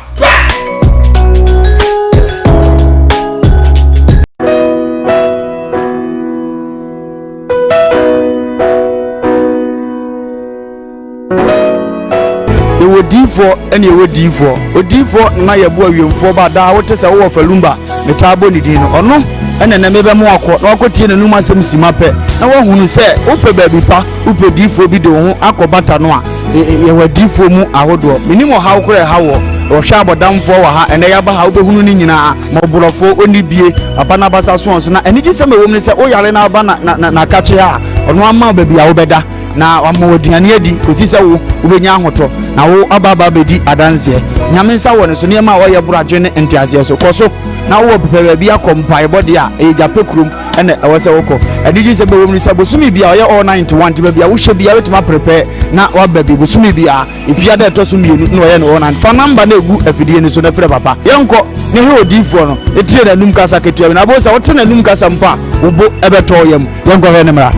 Odifo ene odifo odifo na yebo awemfo ba da wote se wo falumba metabo ni din ono ene na mebe mo akọ na akotie nanum asem simape na wo hunu se upe baby pa upe difo bi de ho akobata no a ye wadi fo mu ahodo minimo hawo kora hawo o hwa abodamfo wa ha ene ya ba ha obehunu ni nyina ma oborofo oni bie papa na basa so so na eni gi sema wo mu se o yare na ba na kache ha ono ama baby a wo beda na wamo aduane adi kosi se wo obenya ahoto na wo ababa bedi adanse nyame nsa wo ne so ne ma wo ye buradwe ne entiase so koso na wo pepere bia kompai body a e jape krum ene e wo se woko eni gi sema wo mu se bosumi bia ye all 91 ti bia wo hwe bia wetima prepare na wa baby bosumi bia ifia da to so mienu na wo ye no one fa number na egu afidie ni so na frɛ papa yenko ne he odifo no etie na num kasa ketua na bo se wo te na num kasa mpa wo bo ebeto yam yenko he ne mra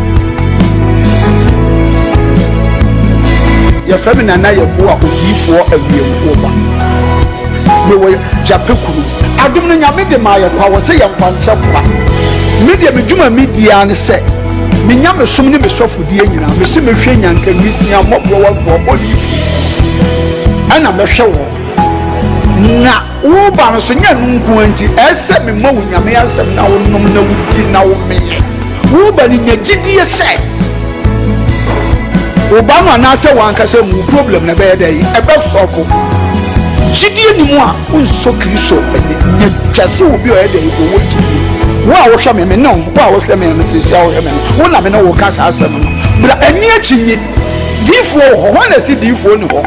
ya famina na ye bo a odifo awiemfo ba me wo japekuru adum no nyame de ma ye kwa wo se yemfa nche kwa media medwuma media ne se me nyame som ne me sofodie nyina me se me hwe nyanka misia mobro wafo bodi ana me hwe wo na wo ba no so nya nunku anti ese me ma wo nyame asem na wo nom na wudi na wo meye wo ba ni nya gidie se Obama na se wanka se mu problem na be dey e be sofo gidie ni mu a unso kristo nya twase obi o e dey o wo gidie wo a wo hwa me no wo a wo hwa me se sia wo hwa me wo na me no wo ka sa asem no bra ani achinyi difo ho na si difo ni ho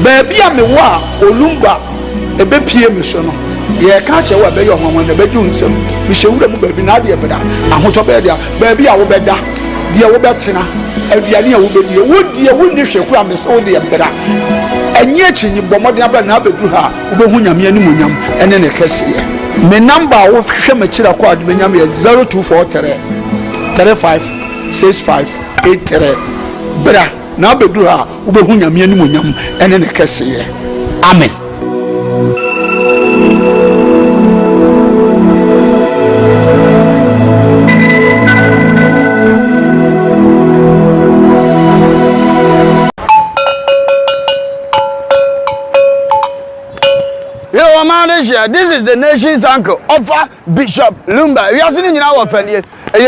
ba bia me wo a olumba e be pie me so no ye ka che wo be yo hwanwan na be ju nsem me hyewura mu ba bi na de beda ahoto be de ba bia wo beda de wo betena aduane a wo bedi wo die wo ni hwe kura me so de beda enye achinyi bomode aba na abedu ha wo be hu nyame ani munyam ene ne kese me number wo hwe me kira kwa de nyame 0243 35 65 83 bra na abedu ha wo be hu nyame ani munyam ene ne kese amen. This is the nation's uncle, Offer Bishop Lumba. We are sitting in our family. A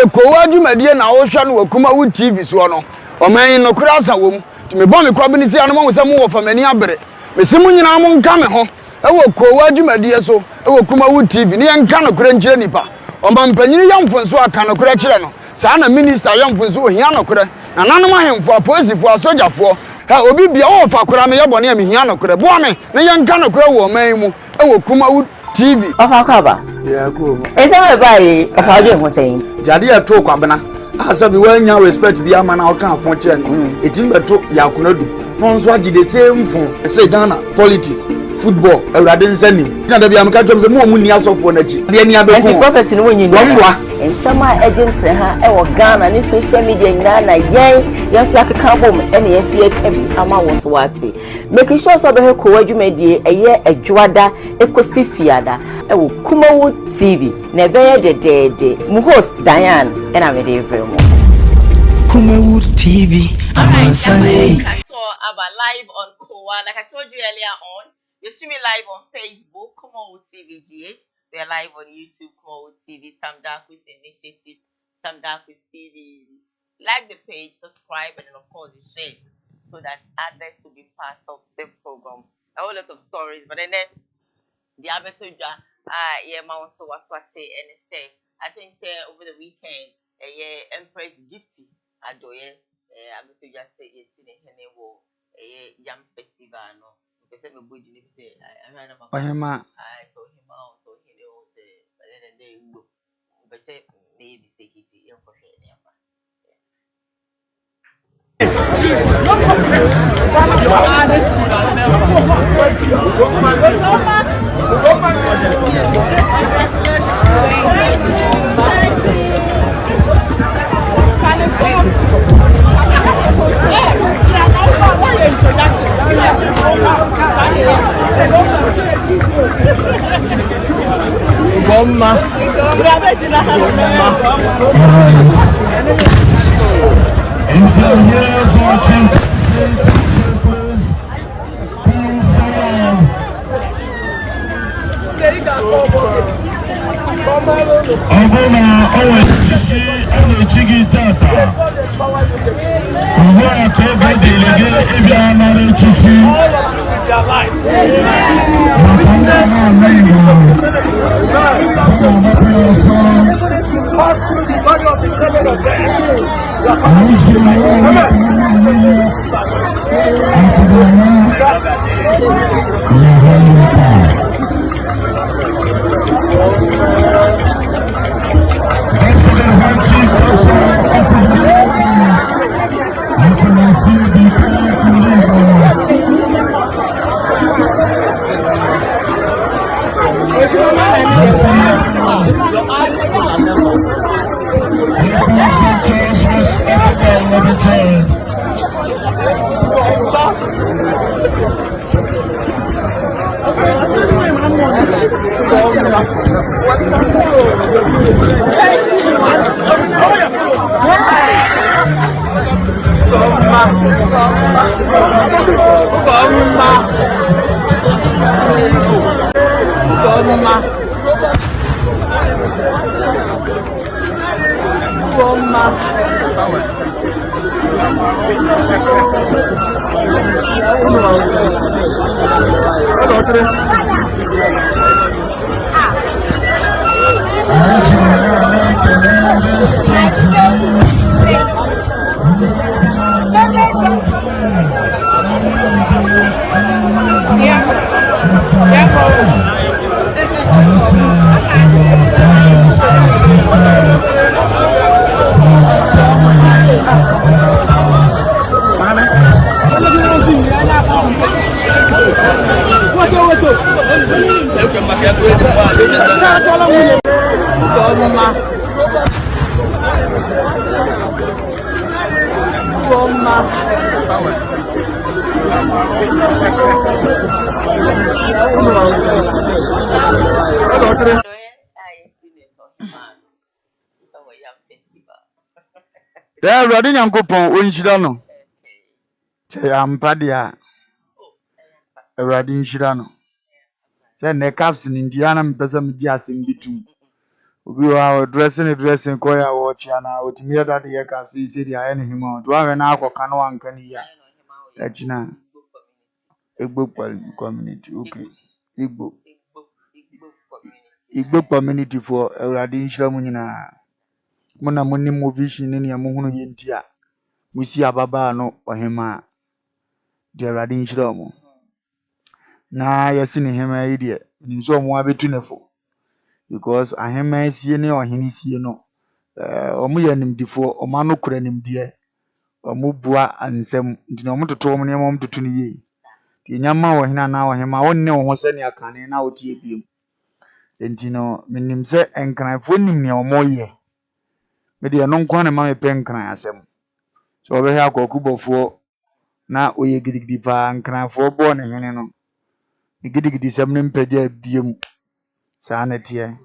Koowaa Show na Ocean wo KUMAWOOD TV so no. O man no kura sa wo to me bon me kwa bini si anoma wo sam wo fa mani abere. Me simu nyina mo nka me ho. E wo Koowaa Show so, e wo KUMAWOOD TV. Ne yanka no kura nkyere nipa. O man panyini yamfo nso aka no kura kyere no. Sa na minister yamfo nso hia no kura. Na nanom ahemfo apolisiefo asojafo. Ha obi bia wo fa kura me yebone am hia no kura. Bo me ne yanka no kura wo man mu. E wo KUMAWOOD TV. Ofa kwaba. Yeah, cool. Ese we bai ofa je ho sein. Jade ya to kwabena. Asabi wanya respect bia ma na o kan fon kire no. Etim beto yakunadu. No nso agi the same fon. Say Ghana politics, football, awrade nsanim. Na da bia me ka twem se mo ni asofo na chi. De ni abeku. Enti prophecy ni wonyi ni. Wonwa. Ensama agent ha e wo Ghana ni social media nyina na yeso akeka bom ene yesi akabi ama wo so wate. Make sure so be Koowaa Dwumadie eye adwada ekosi fiada e wo KUMAWOOD TV na be ye dedede mu host Diane ena me de vremo KUMAWOOD TV amansane. So about live on Koowaa, like I told you earlier on, you're streaming live on Facebook KUMAWOOD TV GH. We are live on YouTube, KUMAWOOD TV, Sam Darkwist Initiative, Sam Darkwist TV. Like the page, subscribe, and then of course you share so that others will be part of the program. A whole lot of stories, but then the Abetoja, so was what say and say. I think say over the weekend, Empress Gifty, Adoye, Abetoja say yes, in a Yam Festival, no. Say me good ni say I saw him out so he dey say but then they go but say they mistake it e for share never If you're here watching, please come inside. Ọbụna ọwa echichi ọna echigi tata. Ugbu a ka oge dịrị gị ịbịa nara echichi. Maka ndị ala Igbo. Sọ na-agbapụ ya ọsọ. Anyị si na ya ọrụ There, Radin Yankopon, Winchidano. Say, I'm Padia. Radin Shidano. Say, ne caps in Indiana, Pesam Dias in between. We are dressing, Koya watch, and I would hear that the caps is city. I any him out. Do I have an alcohol canoe and cania? Echina. Igbo community, okay. Igbo community for Radin Shramuna. Mona muni movie ni ya muhunu yentia. Musi ababa no ohema. De Radin Shramu. Na yasini hema idea. Nimso mu abetunefo. Because ahema esie ne ohini sie no. Omu ya nimdifo, omano kura nimdie. Omu bua ansem. Ntina omu tutu omu niyama omu tutu ni ye. Ti nyama ohina na ohema. Onne ohose ni akane na oti ebiem. Ntino minimse enkanafo nimni omo ye. Media non kwana mame penkran asem. So obe ha akokubofo na oye gidigidi pa nkranfo bo ne hene no. Ni gidigidi sem ne mpede abiem. Saa na tie.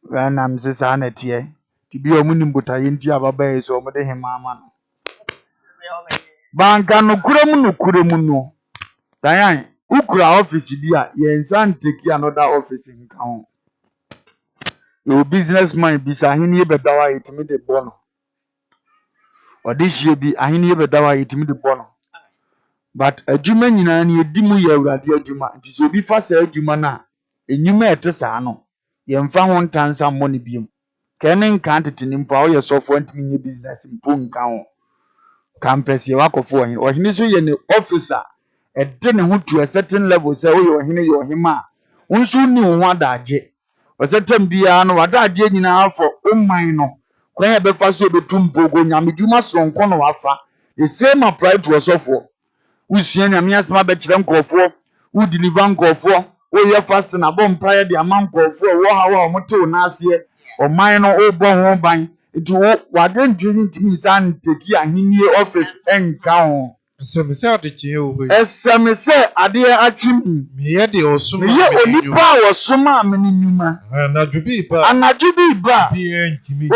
Wa na mse saa na tie. Ti bi omu nimbuta yenti ababa so omo de hema ama no. Banka no kuremu no. Dayan, ukura office bi a yensan take another office nka ho. Your businessman be sahini bedawa itimi de bono. Or this year be ahini bedawa itimi de bono. But a juma nyina ni edimu ya urade adwuma. Nti so bi fa sa adwuma na enyuma etesa ano. Ye mfa ho ntansa money biom. Kene nka ntete mpa wo ye sofo ntimi nye business mpo nka ho. Campus ye wakofo ohini. Ohini so ye ne officer. Ede ne ho to a certain level say wo ye ohini ye ohima. Unsu ni ho adaje. Osetem bia no wadade nyina afọ omman no kwan ya befa so betum pogo nyamedwuma sonko no wafa the same apply to osofo usua nyame asema be kire nkofo u deliver nkofo o ye fast na bom prayer de ama nkofo wo ha wo motew na ase omman no o bo ho ban itu wade ntwini ntimi san teki ahenie office enka ho Esemese adechi o hoyi. Esemese ade achimi. Miye de osuma. Miye onipa osuma amenyuma. Anajubi ba.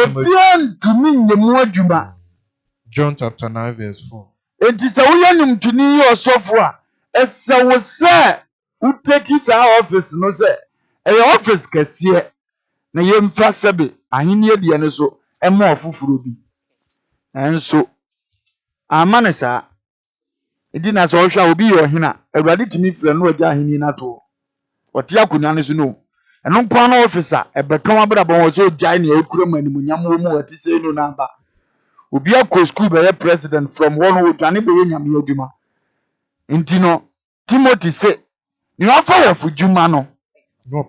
Obi ntumi nyemu adwuma. John chapter 9 verse 4. Enti se wo yanum tuni yi osofo a ese wo se uteki sa office no se e office kese na yɛmfa sɛbe ahenni deɛ no so ɛma ɔfoforo bi ɛnso ama ne saa ɛdi na sɛ ɔhwɛ a obi yɛ ɔhene a awurade tumi frɛ no ɔgya ahenni no ato ɔte akonnwa no so no ɛno nko ano ɔfis a ɛbɛka wabrabɔ wɔ sɛ ɔgyae nea ɛkura mu animuonyam wɔ mu ɔte sɛ no n'aba obi akɔ school bɛyɛ president from hɔ no ɔdwane bɛyɛ nyame adwuma nti no Timothy sɛ ne wafa wɔ dwuma no wo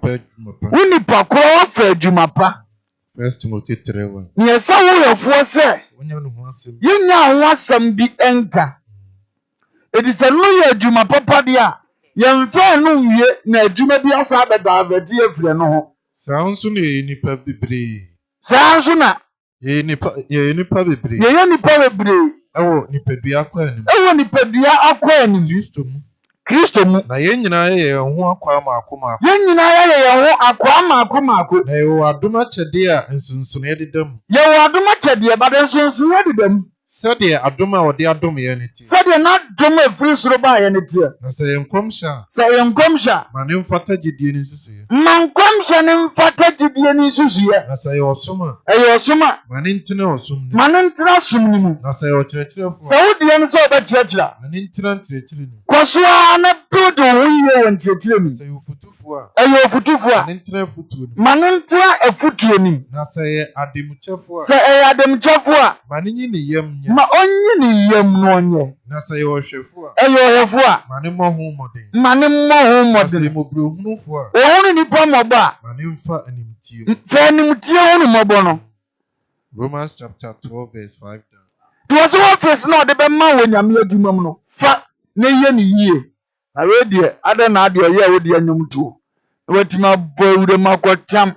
nipa korɔ wafa adwuma pa First Timothy 3:1. neɛ sɛ woyɛfoɔ sɛ yɛnya ho asɛm bi ɛnka ɛdi sɛ no yɛ adwuma papa deɛ a yɛmfɛ no wie na adwuma bi asa abɛda abɛdi afiri no ho saa nso na yɛyɛ nipa bebree saa nso na yɛyɛ nipa bebree ɛwɔ nipadua akɔ anim Kristo mu na yɛn nyinaa yɛ yɛn ho akwa maako maako na yɛwɔ adom akyɛdeɛ a nsonsonoeɛ deda mu bade nsonsonoeɛ deda mu sɛdeɛ adom a ɔde adom yɛn ne tie sɛdeɛ n'adom a ɛfiri soro baa yɛn ne tie na sɛ yɛn nkɔmhyɛ a ma ne mfata gyidie ne nsusuiɛ nkɔmhyɛ ne mfata gyidie ne nsusuiɛ na sɛ ɛyɛ ɔsom a ma ne ntena ɔsom ne ma ne ntena som ne mu na sɛ ɛyɛ ɔkyerɛkyerɛfoɔ sɛ wodeɛ no sɛ wobɛkyerɛkyerɛ ma ne ntena nkyerɛkyerɛ ne kɔ so a na build wo ho yie wɔ nkyerɛkyerɛ mu sɛ ɛyɛ ofutufoɔ a ma ne ntena afutuo nim na sɛ ɛyɛ ademukyɛfoɔ a ma ne nyi ne yam ma onye ne yam no onye na sɛ yɛ ɔhwɛfo a ma ne mmɔ ho mmɔden na sɛ yɛ mmɔborɔhunufo a ohunu nipa mmɔbɔ a ma ne mfa animtie fa animtie hunu mmɔbɔ no Romans chapter 12 verse 5 down to wɔ sɛ wɔfɛs na ɔde bɛma wɔ nyame adwuma mu no fa na yɛ ne yie na wei deɛ ada na adeɛ ɔyɛ a wode anyom tuo na watumi abɔ awuram akɔtam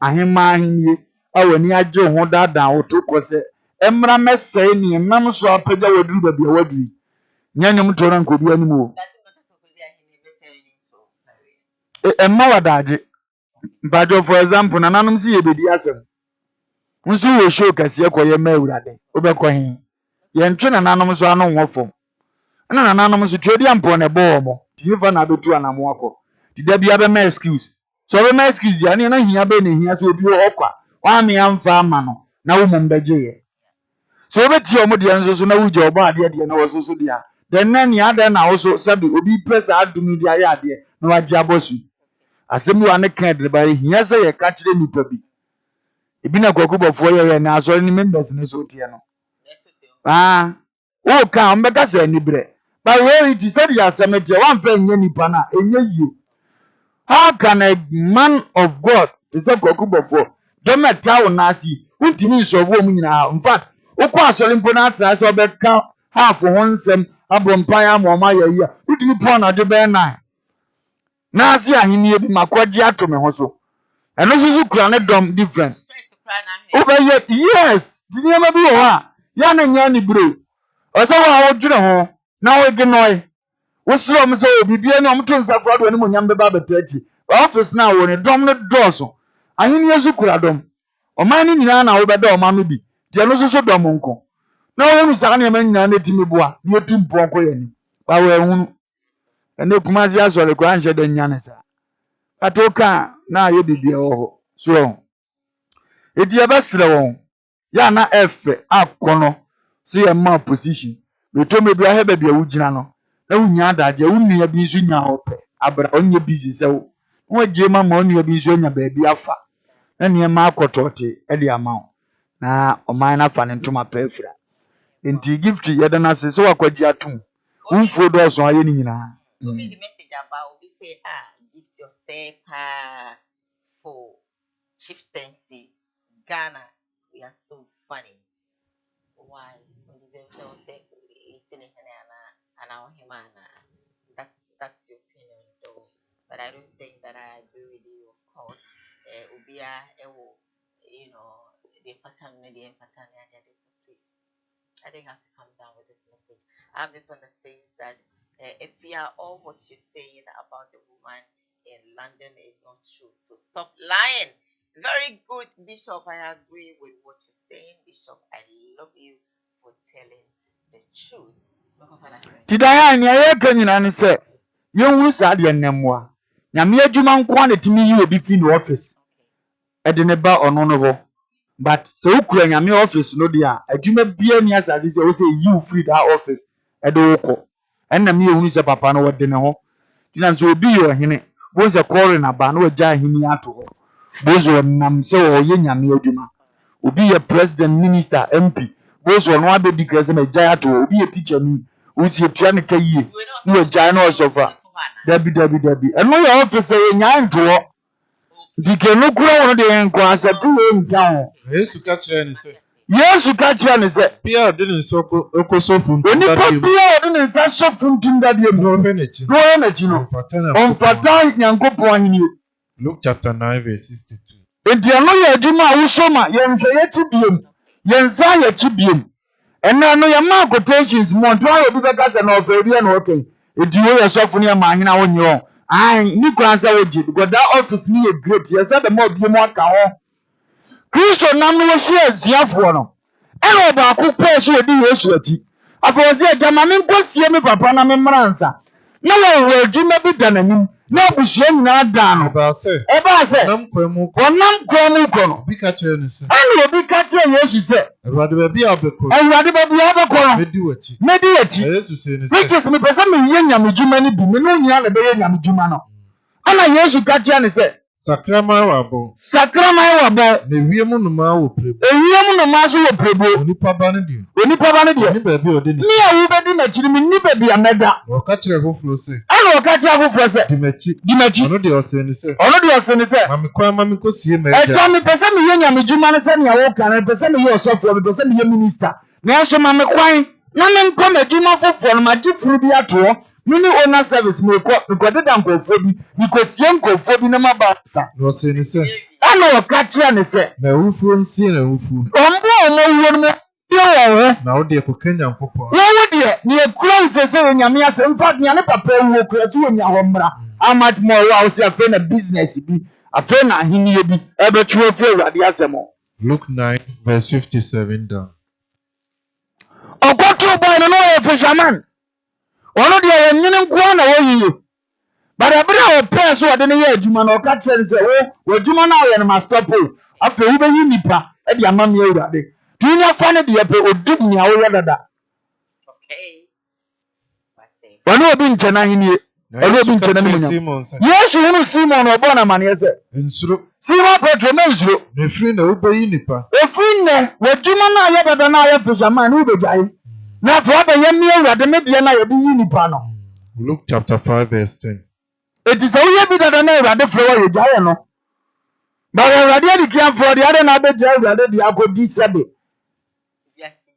ahemma ahennie a w'ani agye wo ho daadaa wo to kɔ sɛ ɛmmra mɛsɛe ne nam so apagya waduru baabi a waduru nyɛ nyom to no nkɔbi anim o ɛmma wadagye mpatwɔ for example nananom sɛ yɛbɛdi asɛm nso wɔ show kɛseɛ kɔyɛ ma awurade wobɛkɔ he yɛntwe nananom so ano nwɔ fam ɛna nananom so twɛdi ampɔ ne bɔɔ mɔ tumi fa na abɛtu anamo akɔ nti da bia bɛma excuse sɛ ɔbɛma excuse deɛ ne na hia bɛ ne hia sɛ obi wɔ ɔkwa wame amfa ama no na wo mmom bɛgyeeɛ sɛ wobɛtie ɔmo deɛ nso so na wogya ɔbɔ adeɛ deɛ na wɔso so deɛ a then na nea adɛn na wo so sɛbe obi pɛ saa adom de ayɛ adeɛ na wagye abɔ so asɛm bi wa ne ka de ba hia sɛ yɛka kyerɛ nipa bi ebi na kwakubɔfoɔ yɛyɛ na asɔre ne members ne so tie no wo ka ɔmbɛka sɛ ani berɛ but reality sɛdeɛ asɛm no teɛ wamfa nyɛ nipa no a ɛnyɛ yie how can a man of God te sɛ kwakubɔfoɔ dɔm ɛta wo naase yi wontumi nsɔfoɔ mu nyinaa in fact wokɔ asɔre mpo no atena sɛ ɔbɛka half ho nsɛm abɔ mpae ama ɔma yɛ yi a wotumi pɔn na ɔde bɛyɛ 9 naase ahenni bi makɔgye ato me ho so ɛno nso so kura ne dɔm difference wobɛyɛ yes nti nneɛma bi wɔ hɔ a yɛ na nyɛ ne bro ɔsɛ wo a wodwene ho na woge nɔe woserɛ ɔm sɛ obibia ne ɔmto nsafo adoɔ ne monyam bɛba abɛta akyi office no a wɔ ne dɔm no dɔɔso ahenni so kura dɔm ɔman no nyinaa na wobɛda ɔma no bi deɛ no so so dɔm nko na wɔhunu saa nneɛma nyinaa no tumi boa na yɛtu mpɔn kɔ yɛ anim ba wɔahunu ɛnɛ Kumasi asɔre kɔ anhyɛ da nya ne saa pato ka na ayɛ bibia wɔ hɔ so eti yɛbɛserɛ wɔn yɛ na ɛfɛ akɔ no so yɛ ma position betom bi ahɛ baabi a wogyina no na wonya adagye wo nnua bi nso nya hɔ pɛ abra ɔnyɛ busy sɛ wo wɔgye ma ɔnnua bi nso anya baabi afa na nneɛma akɔtɔɔte ɛde ama wo na ɔman no afa ne ntoma pɛ afira nti gift yɛda no ase sɛ wakɔgye atom womfuo dɔɔso ayɛ ne nyinaa Obi the message about Obi say gift yourself for chieftaincy Ghana we are so funny why when you say and our himana that's your opinion though but I don't think that I agree with you of course Obia you know the pattern please I think I have to come down with this message. I have this one that says that if we are all what you're saying about the woman in London is not true, so stop lying. Very good, Bishop. I agree with what you're saying, Bishop. I love you for telling the truth. Tidaya ni ayeka nyina ne se yenwu saa de nnemwa nyame adwuma nko na timi yi obi fi no office ɛde ne ba ɔno no hɔ but sɛ wokura nyame office no deɛ a adwuma bia ni asase sɛ wo sɛ yiw free that office ɛde wokɔ ɛnna me ehunu sɛ papa no wɔde ne ho tinam sɛ obi yɛ ɔhene bo sɛ kɔre na ba na wɔgya aheni ato hɔ bo sɛ ɔnam sɛ ɔyɛ nyame adwuma obi yɛ president minister mp bo sɛ ɔno abɛdi kra sɛ magya ato hɔ obi yɛ teacher ni wosi etua ne ka yie na wɔgya na ɔsɔfa dabi ɛno yɛ office yɛ nyaa nto hɔ dike no kura wɔn de nkɔ asɛte wɔ nka ho Yesu ka kyerɛ ne sɛ yesu ka kyerɛ ne sɛ bia ɔde ne nsa ɔkɔsɔ funtum onipa dadeɛ mu bia ɔde ne nsa hyɛ funtum dadeɛ mu na ɔhwɛ n'akyi na ɔyɛ n'akyi no ɔmfata nyankopɔn ahenni Luke chapter 9 verse 62 enti ɛno yɛ adwuma a wosɔ ma yɛnhwɛ yɛkyi biem yɛnsa yɛkyi biem ɛnna no yɛma quotations mu ɔnto ayɛ obi bɛka sɛ na ɔfɛ bi na ɔkɛn enti woyɛ sɔfo ne yɛ ma ahena wonyɛ wɔn ni kwan sɛ wogye because that office ni yɛ great yɛsɛ dɛ ma obie mu aka ho kristo nam no wɔhyia aziafoɔ no ɛna ɔbaako pɛɛ so wɔdi yesu akyi afei ɔsɛ agya ma menkɔsie me papa na memmra nsa na wɔwɔ adwuma bi da n'anim na abusua nyinaa daa no ɛbaa sɛ ɔnam kwan mu kɔ no obi ka kyerɛ ne sɛ ɛna obi ka kyerɛ yesu sɛ Awurade baabi a wobɛkɔ awurade baabi a wobɛkɔ no mɛdi w'akyi mɛdi w'akyi na Yesu sɛ ne which sɛ is mepɛ sɛ meyɛ nyamedwuma no bi me ne onua na ɛbɛyɛ nyamedwuma no ɛna yesu ka kyerɛ ne sɛ sakraman wɔ abɔn sakraman wɔ bɔ na ewiem nnomaa wɔ prebo ewiem nnomaa so wɔ prebo onipa ba no deɛ onipa ba no deɛ ɔne baabi a ɔde ne me a wobɛdi m'akyi no menni baabi a mɛda ɔka kyerɛ foforɔ sɛ ɛna ɔka kyerɛ afoforɔ sɛ di m'akyi di m'akyi ɔno deɛ ɔsɛ ne sɛ ɔno deɛ ɔse ne sɛ ma me kwan ma menkɔsie ɛgya m'agya mepɛ sɛ meyɛ nyamedwuma no sɛnea woka no mepɛ sɛ meyɛ ɔsɔfoɔ mepɛ sɛ meyɛ minista nanso ma me kwan na menkɔ m'adwuma foforɔ no magye funu bi ato hɔ me ne owner service mekɔdeda nkɔɔfoɔ bi mekɔsie nkɔɔfoɔ bi na maba sa na ɔsɛ ne sɛ ɛna ɔka kyerɛ ne sɛ na awufuo nsie na awufuo ɔmbo a ɔmɔwuo no mu yɛ wɔn ho na wode kɔka Nyankopɔn wɔwo deɛ ne yɛkura wo sɛ sɛ yɛ nyame asɛ mfa nea ne papa awuo kura so wɔnya hɔ mmra amat ma ɔwɔ a wo sɛ afei na business bi afei na ahenniɛ bi ɛbɛtwe afiri awurade asɛm hɔ Luke 9 verse 57 down ɔkɔtoo bɔe no na ɔyɛ fisherman ɔno deɛ yɛnyene nkoa na wɔyiye but ɛberɛ a ɔpɛɛ so ɔde ne yɛ adwuma no ɔka kyerɛ ne sɛ w'adwuma no a ɔyɛ no mastɔpo afei wobɛyi nnipa de ama me awurade nti wonya fa no deɛ pɛ ɔdum nea woyɛ dada ɔne obi nkyɛ no ahennie ɔne obi nkyɛ no animuonyam yesu hunu simon na ɔbɔɔ no amanneɛ sɛ nsuro simon petro ma nsuro na ɛfiri na wobɛyi nnipa ɛfiri nnɛ w'adwuma no a yɛ dada no a yɛ fisherman ne wobɛgyae na afei wabɛyɛ me awurade me deɛ no a yɛde yi nnipa no Luke chapter 5 verse 10 eti sɛ woyɛ bi dada na awurade frɛ wɔ yɛ gyaeɛ no but awurade adi kiafoɔ deɛ ade na abɛgya awurade deɛ akɔdi sɛbe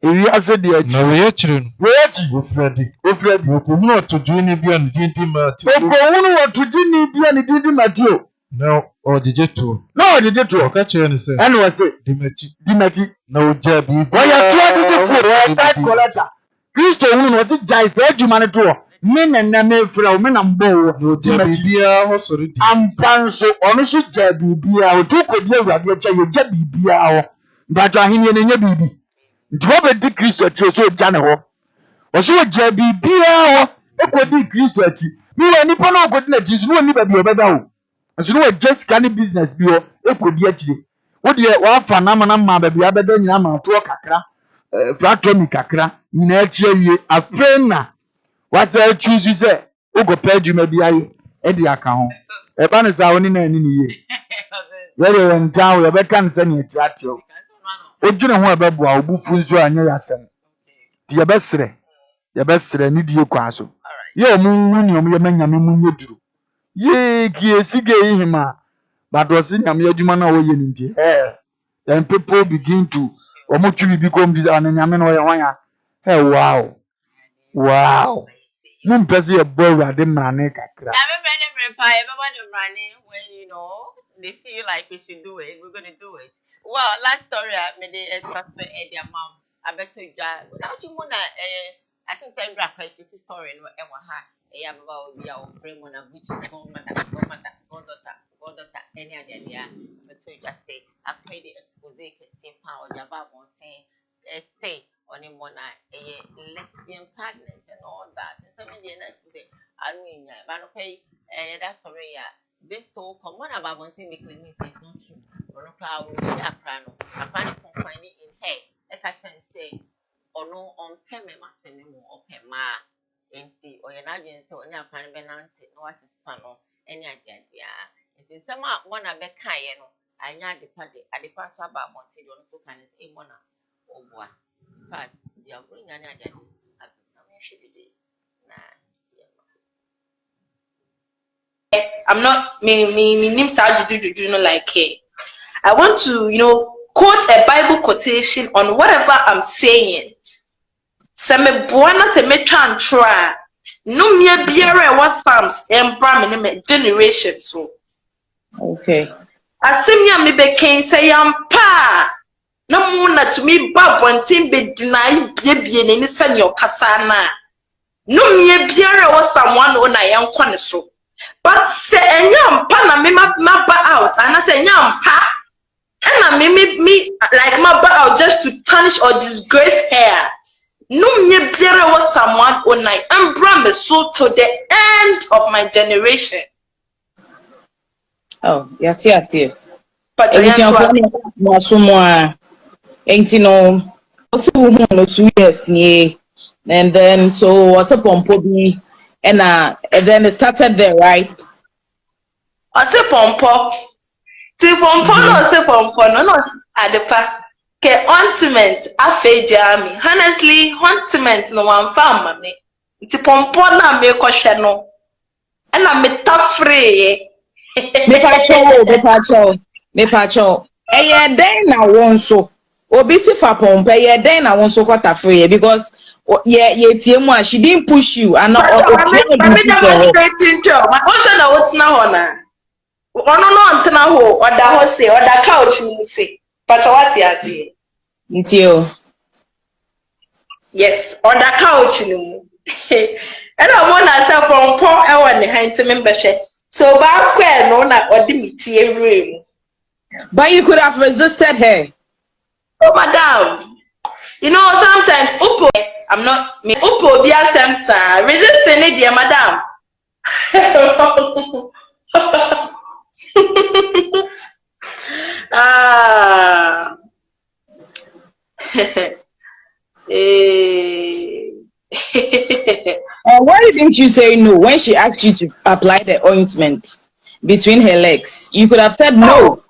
ewiase deɛ akyi na wɔyɛ akyire no wɔyɛ akyi ofuradi wɔkɔhunu ɔtodwoni bi a ne din di Mateo wɔkɔhunu wɔtogyeni bi a ne din di Mateo na ɔgyegye toɔ na ɔgyegye toɔ ɔka kyerɛ ne sɛ ɛna ɔse di m'akyi di m'akyi na ogyaa biribi wɔyɛ toɔ didi toɔ wɔyɛ tithe collector kristo hunu no ɔse gyae sɛ adwuma no toɔ me nana mefrɛ wo me na mbɔ wo na ogyaa biribiara hɔ sɔre di ampa nso ɔno nso gyaa biribiara ɔtu kɔdi awurade akyɛ yɛgya biribiara hɔ mpatɔ ahenniɛ no ɛnyɛ biribi nti wɔbɛdi kristo akyi ɔsɛ ɔgya ne hɔ ɔsɛ ɔgyaa biribiara hɔ ɛkɔdi kristo akyi mewɔ nnipa no ɔkɔdi n'akyi nso ne wɔnni baabi ɔbɛda wo nso ne wɔgya sika ne business bi hɔ ɛkɔdi akyire wodeɛ wɔafa nama no ma baabi abɛda nyinaa ma ɔtoɔ kakra fratomi kakra nyinaa akyi awie afei na wasa atwi so sɛ wokɔpɛ adwuma bi ayɛ ɛde aka ho ɛba ne saa wo ne na ani ne yie yɛde yɛ ntaa wo yɛbɛka ne sɛ neɛ tiateɛ wo odwene ho a ɛbɛboa wo bufu nso a nyɛ yɛ asɛm nti yɛbɛserɛ ne die kwan so yɛ ɔmo nwu ne ɔmo yɛma nyame mu nyɛ duru yee kiesi ge yi him a but ɔse nyame adwuma no a wɔyɛ no nti then people begin to ɔmo twi biribi kɔm di ane nyame no ɔyɛ hwan a wow mompɛ sɛ yɛbɔ awurade mmarane kakra when you know they feel like we should do it, we're gonna do it. Well, last story I made it their mom. I bet you without you wanna I think send back a story no ever had about your frame on a which goddaughter, any idea. But you just say I've made the expose simple or Java mountain say on him one lesbian partners and all that. And some of the to say I mean but okay that story this so-called one about one thing make me say it's not true. Or no cloud will see a prano. A prano confining in her. A catch and say, or no on peme massimo or pema. Enti or your agent or your prano benanti, no assistant or any agent. It is some one of the Cayenne. I know the party at the past about Monty on so can it's a mona or boy. But you are bringing an agent. I should be I'm not me name's do like it. I want to, quote a Bible quotation on whatever I'm saying. Some buona se me try. No mere beer was farms and Brahmin generation so. Okay. Asemnya me be ken say yampa. Na mu na to me babontin be deny bie ne san your kasa na. No mere beer was someone on I am kwane so. But say enyampa na me maba out and I say enyampa and I me like maba out just to tarnish or disgrace hair. No me biara was someone on I am bram so to the end of my generation. Oh, yati. But Masumwa ain't no 2 years ni and then so what's a pompo be and then it started there, right? I say pompo. See pompo no say pompo no adepa. Ke ointment afe jami. Honestly, ointment no one farm me. Ti pompo na me kwhwe no. And I me tafre. Me pacho. Eye den na won so. Obi si fa pompo eye den na won so kwata free because yeah, she didn't push you and not demonstrating job. My husband na what's na hona. Ono no ntena ho oda ho say oda couch ni say. But what you say? Ntio. Yes, oda couch ni mu. And I want to say pompo e won ne hanti me behwe. So ba kwa no na odi miti every. But you could have resisted her. Oh madam. Sometimes upo I'm not me upo bia semsa resisting it dear madam. Why didn't you say no when she asked you to apply the ointment between her legs? You could have said no.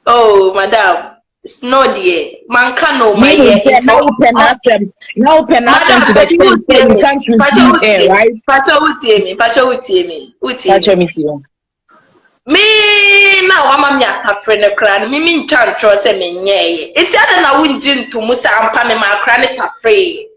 Oh madam. It's no dear. Man can no my now penasem to the extent that you can't refuse her, right? Pacha utie me. Me now I'm a friend of cran. Me mean can't trust me. It's other na wunjin to Musa and Panama cranit afraid.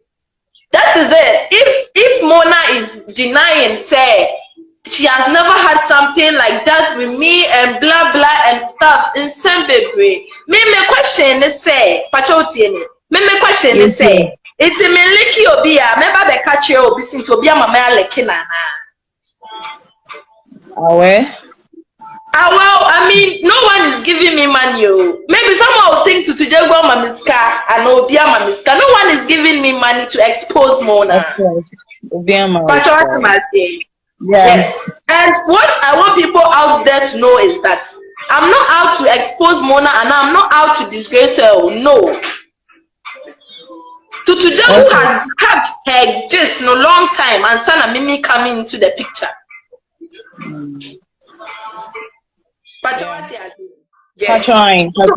That is it. If Mona is denying, say she has never had something like that with me and blah blah and stuff in some baby. Me question is say, Pachotie me question is say, it's a meliki obia, never be catch you obi sin to obia mama lekina na. Well, I mean, no one is giving me money. Maybe someone will think to Tujagwa Mamiska and Obia Mamiska. No one is giving me money to expose Mona. Yes. And what I want people out there to know is that I'm not out to expose Mona and I'm not out to disgrace her. No. Tutuja who has had her just no long time and Sana Mimi coming into the picture. Yes. Trying. Yes.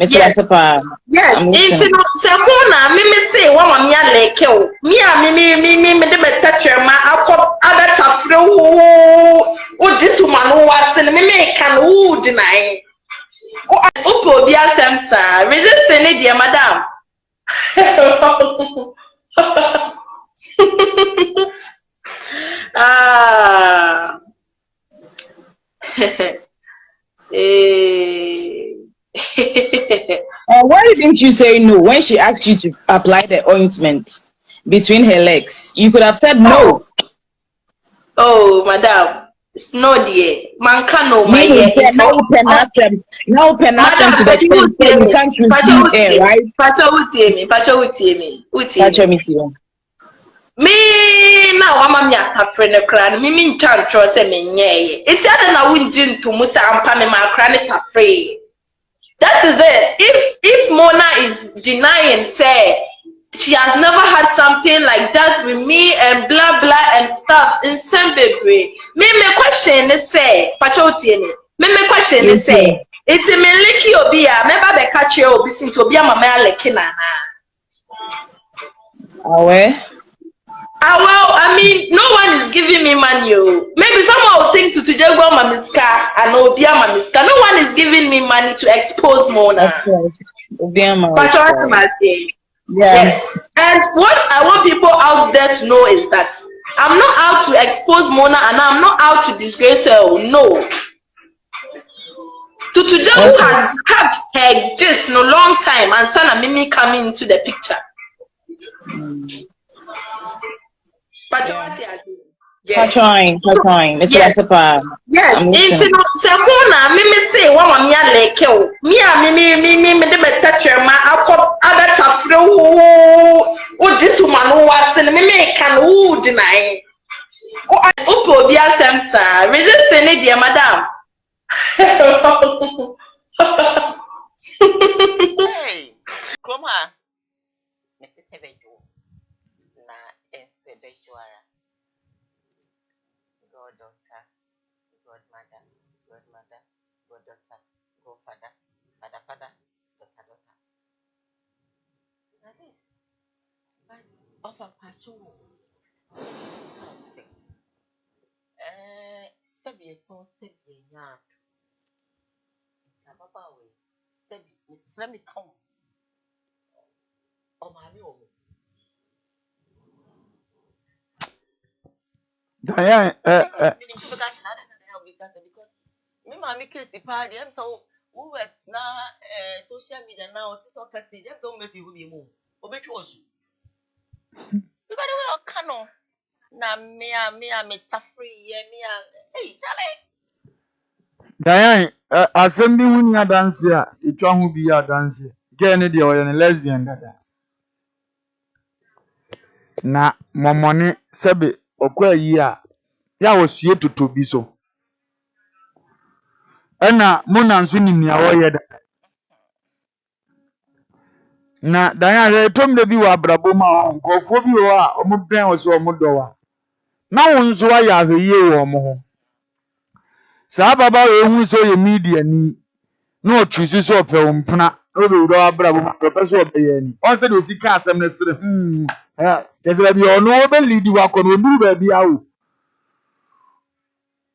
Yes. Into Sabona, Mimi say, one of me kill. Me the better ma other tafro. Oh, this woman who was in me can who deny. Upo bia semsa, resisting it, dear madam. Why didn't you say no when she asked you to apply the ointment between her legs? You could have said no. Oh, madam, it's no dear. Man can no my no penasem to the extent that you can't refuse her, right? Pacha utie me. Me now mama me atafre ne kra no me ntwa ntro se me nyeye enti ade na wunji ntumu se ampa me ma kra ne tafre. That is it. If Mona is denying say she has never had something like that with me and blah blah and stuff in some baby, me question is say pachotie me question is say it's me leki obi a me ba be catch you obi since obi mama ya leki na na. Well, I mean, no one is giving me money. Maybe someone will think to Tujego Mamiska and Obia Mamiska. No one is giving me money to expose Mona. But what must say? Yes. And what I want people out there to know is that I'm not out to expose Mona and I'm not out to disgrace her. No. To Tujego has had her just no long time and Sana Mimi coming into the picture. Yes. Trying. Yes. Yes. Into Sabona, Mimi say, one of me like you. Me, the better ma. I better through. What this woman who was in me can who deny. Oh, Upo be a samsa. Resisting it, dear madam. Hey, come on. Mrs. Sebejo. Na Sebejoara. Goddaughter, godmother, goddaughter, godfather, father, daughter. Now this, but of a patrol, Sebi so Sebi yard. It's a baba way. Sebi, Miss Remy come. Oh, my own. Diane, Because me mommy Katie party, I'm so who works now social media now, it's all cutting, them don't make you be more. Obey was you. Because they were canon. Na me free, hey, Charlie. Diane, assembly when you dance here, it won't be a dance. Kennedy or a lesbian. Na momoni sebe okwa yi a ya wosie totobi so ena mona nso nimia wo ye da na dan ahwe tom de bi wa brabo ma nkofo bi wo a omo ben wo so omo do wa na wo nso wa ya ahwe ye wo omo ho sa baba we hu so ye media ni na o twisi so ope wo mpna o be wo brabo ma pe so ope ye ni on se de osika asem ne sire yesi bi ono wo be lead wa ko no duru ba bi awo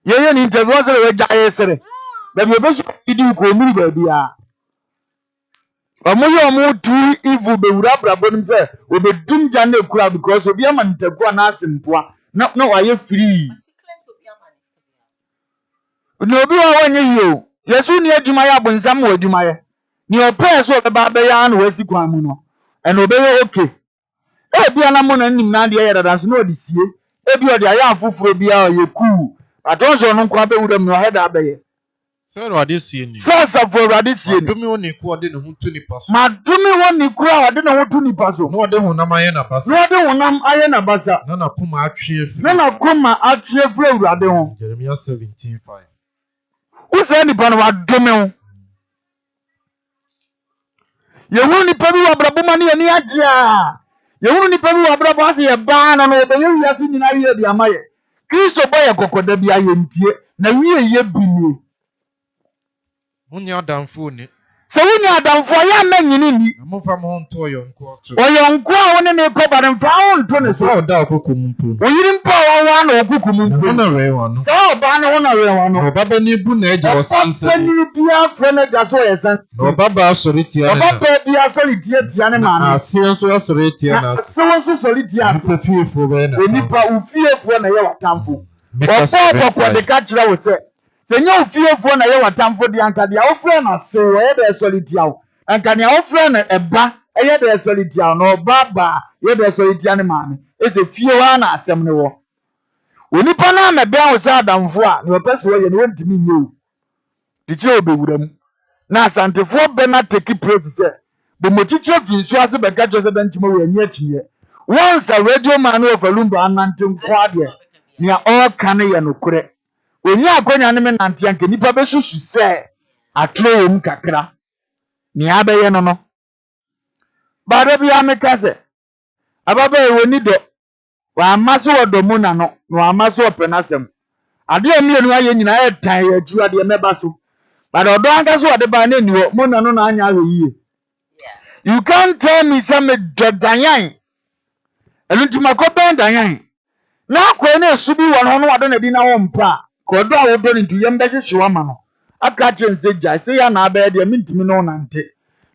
ye ni interview so we jaye sire ba bi obeso di ko mu ba bi a omo yo tu evil be wura brabo nim se obedum gya na ekura because obi ama ntaku na asempoa na wa ye free no obi wa wanye yo yesu ni adwuma ya bonsam wa adwuma ye ni ope so be ba ya na wasi kwan mu no ena obe okay bia na mo na nim na de ye dada so na odisie bia ode aya afoforo bia ye cool atonso no kwa be wura mu no he da be ye Sir, what is seeing you? Sasa for what is seeing? Do me only quad in who to nipas. Madumi woni kura wade na wotu nipaso. No de honam ayena basa. No de honam ayena basa. Nana kuma atwe. Nana kuma atwe fre urade ho. Jeremiah 17:5. Who say nipa no wadome ho? Yehu nipa bi wabrabo mane ani agye a. Yehu nipa bi wabrabo ase ye ba na no be ye wiase nyina ye bi amaye. Kristo boye kokoda bi aye ntie na wie ye binie. Munya adamfo ni. So wunya adamfo ya manyini ni. Amofa mo nto yonko to. Oyonko a woni ne ko bare mfa wonto ne so. Oda okukumpu. Oyiri mpa wa na okukumpu. Na we wano. So ba na wona we wano. Baba ni bu na eja osanse. Baba ni bia fre na ja so yesan. Baba asoritia na. Baba bia asoritia tia ne ma na. Asie so asoritia na. So asoritia. Nipa fiefo be na. Nipa ufiefo na ye watamfo. Opo kwa de ka kira wo se. Senya ufiefo na ye watamfo de anka de ofre na se wo ye de solitia wo. Anka ne ofre na eba ye de solitia no baba ye de solitia ne ma ne. Ese fie wa na asem ne wo. Onipa na me bia wo se adamfo a ne opese wo ye ne wontimi nye o. Tiche obewuram. Na asantefo be na take place se. Bo mochiche finsu ase be ka cho se da nchima wo anya chiye. once a radio man of a lumba anante nkwade nia all kan ye nokure onya akonya ne me nante anke nipa besusu se atro wom kakra nia abaye no bada bia meka se ababa e woni do wa amaso odomu na no wa amaso openasem ade emienu aye nyina e tan ye adu ade meba so bada odo anka so ade ba na niwo mo na no na anya awe yiye. You can't tell me some dodanyan elunti makoben danyan na ko na subi won ho ado na di na wo mpa ko do a wo do nti yem be hyehyewa ma no aka chense gya se ya na aba de mintimi no nante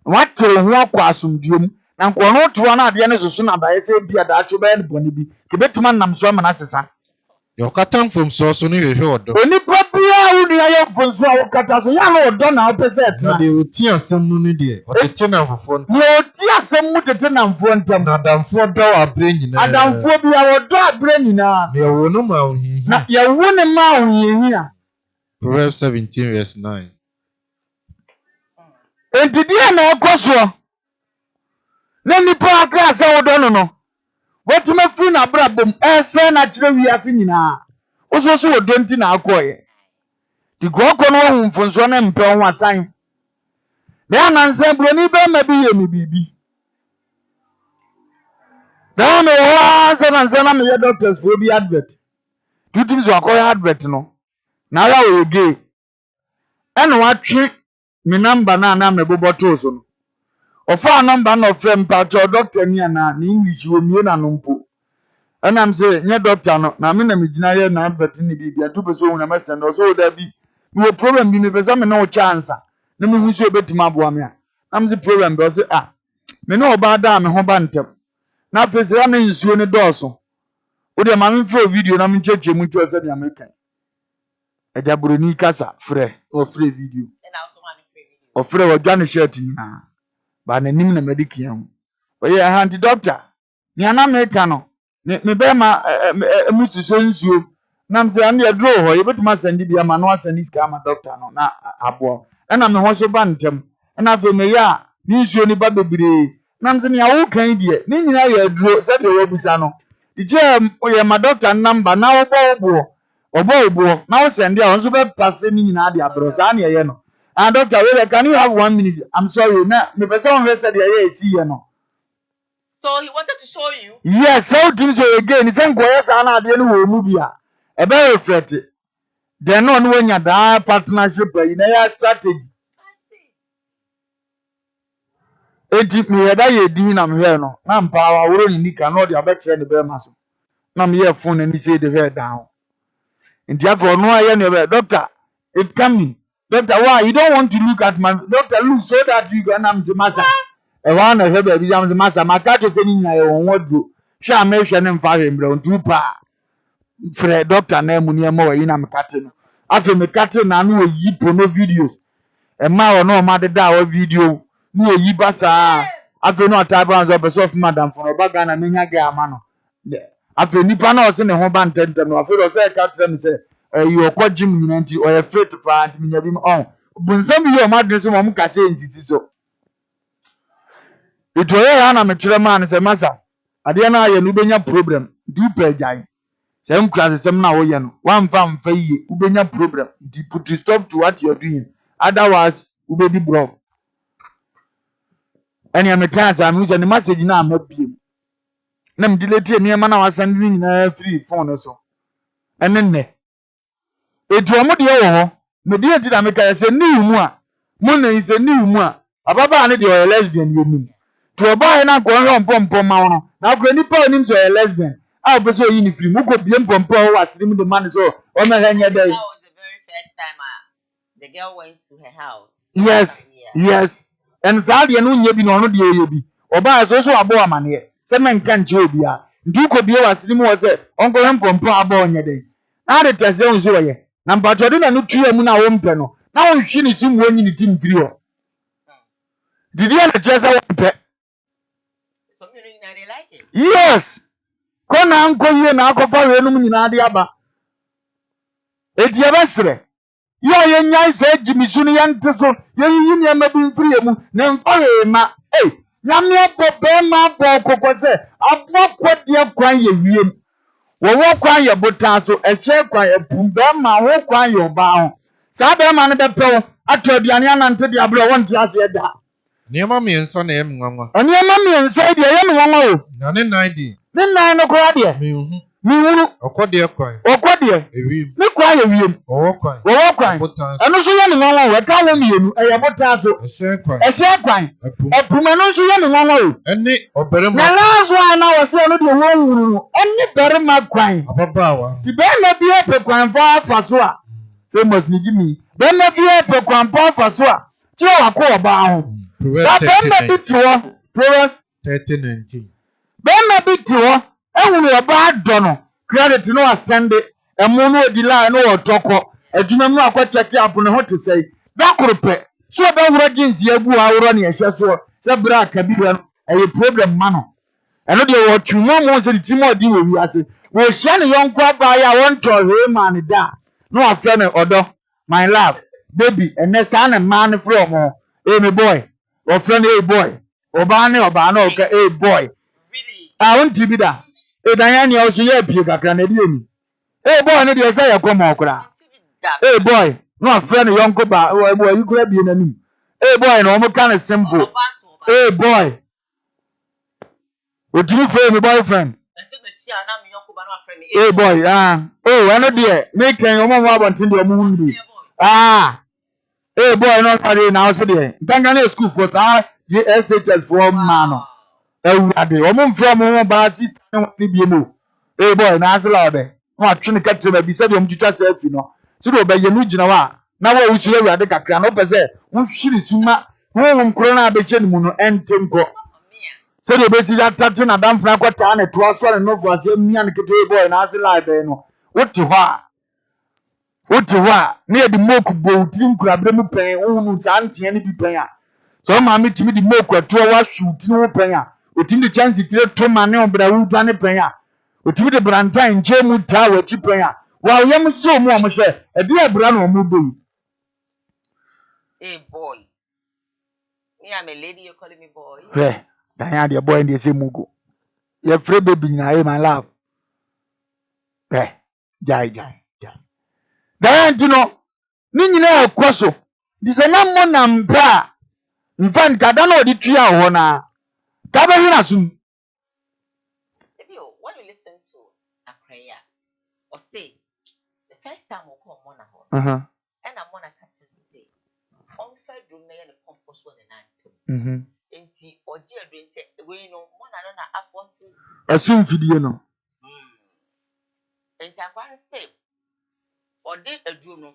wate ho akwa asomdiom na ko no to na ade ne soso na ba se bia da acho be ne boni bi ke betima nam so ma na sesa yo katan from so no hwehwe odo oni papia uni ayo fonso a kata so ya no odo na opese na de oti asem no de otete na fofo ntam no oti asem mu tete na mfo ntam na damfo do abre nyina adamfo bia wodo abre nyina na wo no ma ohihi na ya wo ne ma ohihi a Proverbs 17:9 entidi na ekoso na nipa aka se wodo no wetima fi na brabom ese na kire wiase nyina ososo wodo nti na akoye di goko no hu mfonso na mpe ho asan na nanse broni be ma bi ye mi bibi na me wa se nanse na me ye doctors for bi advert tutim so akoye advert no na ra o ge ene watwe mi number na me boboto so no ofa number no frem pa to doctor ni na English wo mie na no mpo enam se nye doctor no na me na me gina ye na advert ni bibia to beso hu na me send so da bi no problem bi me pesa me no chance na me hu so betima aboa me a nam se problem be o se me no oba da me ho ba ntem na fese ya me nsuo ne dooso o de ma me fo video na me cheche mu cho se dia me kan eja buroni kasa frɛ o frɛ video o frɛ o dwane shirt ni na ba na nim na medikia ho o ye anti doctor ni ana me ka no me be ma mususo nsuo nam se an ye dro ho ye betuma send bia ma no asend iska ma doctor no na abo na me ho so ba ntem na fe me ya ni nsuo ni ba bebire nam se ni awo kan die ni nyina ye dro se de wo bisa no di je o ye ma doctor number na wo obo na wo send dia onso be passe ni nyina de abro sa na ye no doctor we can you have 1 minute I'm sorry na me person we said ye see ye no. So he wanted to show you? Yes, so things so again. He said, "Go yes, ana ade no wo mu bia." E be reflect. Then no when you that partnership in a strategy. Eti me yeda ye di na me hwe no. Na mpa wa woro ni nika no de abekre ne be ma so. Na me ye phone ni say the head down. And therefore no aye no be doctor, it coming. Doctor, why you don't want to look at my doctor look so that you can am the master. E wa na hebe bi jam masa maka to se ni nya ye won wadro hwa ma hwe ne mfa hwe mbre ontu pa fre doctor na mu ne ma wa yi na mekate no afi mekate na no yi pono videos e ma wo no ma de da wa video ni yi basa afi no ata ba zo person of madam for ba Ghana me nya ga ama no afi nipa na o se ne ho ba ntentem no afi do se ka tre me se yi okwa gym nyina nti o ye fit pa nti nya bi on bunsam yi o ma de so mo ka se nsisi so itoye ya na metwere man se masa ade na aye no benya problem du pejai se nkura se na wo ye no wan fa yiye ubenya problem di put stop to what you're doing otherwise ubedi bro ani amekasa am use the message na amabiem na mdilete ne ma na wasan ni nyina free phone so enenne edu omo de wo ho me de enti na meka se ni mu a mo na ise ni mu a ababa ne de o lesbian ye nim to oba na go ro mpompo ma wono na akura nipa onim so lesbian a obeso yi ni free mu ko bie mpompo wo asiri mu de man so o me hanye dai. That was the very first time the girl went to her house. Yes, yes. And za de no nya bi no no de oye bi oba so abo amane se men kan nche obi a ndu ko bie wasiri mu wo se onko mpompo abo onye dai na de tese unso ye na mpacho de na no tuya mu na wo mpe no na wo hwi ni sim wo nyi ni tim firi ho didi na tese wo mpe. They like it. Yes. Kona anko ye na akofa we no nyina ade aba. Eti ebesre. Yo ye nyai se jimisu ni yan teso. Ye yi ni ema bi mfiri mu na mfa we ma. Eh, nyame bo be ma bo kokko se aboko de kwan ye wiem wo kwan ye botan so ehye kwan epum be ma wo kwan ye oba ho sa be ma ne be pew ato aduane anante de abro wonte ase da Niema mi enso na em nwanwa. Niema mi enso de ye mi nwanwa o. Na ne nan di. Ne nan no ko de. Mi hunu. Okode kwan. Okode. Ewim. Ne kwan ye wiem. Owo kwan. Owo kwan. Eno so ye mi nwanwa o. Ka wo mi yenu. Eye botan so. Ehye kwan. Ehye kwan. Epum eno so ye mi nwanwa o. Eni oberema. Na last one na wo se no de wo nwuru. Eni berema kwan. Ababawa. Ti be na bi e pe kwan fa so a. Famous ni gimi. Be na bi e pe kwan fa so a. Ti wa ko oba ho. Proverbs 30:19. Bema bitiwo ehunu oba adono credit no asende emu no odila no otoko adwuma mu akwa check up no hote sei dakorope so be wura ginsi agu awro ne ehye so se bra ka bi no eye problem ma no eno de wo twumo mo se timo odi wo wi ase wo hia ne yonko aba ya won to he man da no afre ne odo my love baby enesa na man from me boy or friend hey boy oba na oka hey boy won't be da Diane also ye pie kakra na di emi hey boy no de say ya kwama okra hey boy no friend yonko ba boy you could be nanim hey boy no mo kind of simple hey boy what do you for me boyfriend hey boy oh I know there make your mom about tin de mo hunbi hey boy no carry now so there tangana school first the SHS for man ewurade omo from mo ba sister no bi mo hey boy na asla ode no atwe ka tire bi se de omo twitwa selfie no so de obaye no gina wa na wa wusu ewurade kakra no pese wo hwiri suma wo nkro na abehye ni mu no entemko so de besi ya tatu na damfra kwata na to aso no fo ase mia ne keto hey boy na asla ode no wote hɔ a na ye di moku bo tin kura bre mu pen wo nu sa antie ne bi pen a so ma mi timi di moku ato wa shoot ni wo pen a otimi de chance tire to ma ne obra wu dwa ne pen a otimi de brantan nche mu ta wa ti pen a wa yem so mu o mo se e de abra no mu do hey boy me am a lady you calling me boy dan ya de boy dey say mugo ye free baby na hey my love jai dan ti no ni nyina ekoso di se na mo na mpa mfan kada na odi twa ho na ka ba hina sum when you listen to a prayer or say the first time we come on ho and I'm on a catch say on fedrum na ye compost one na enti oje adwen say we no mo na na afosi asum fidie no enti akwan say odi adru no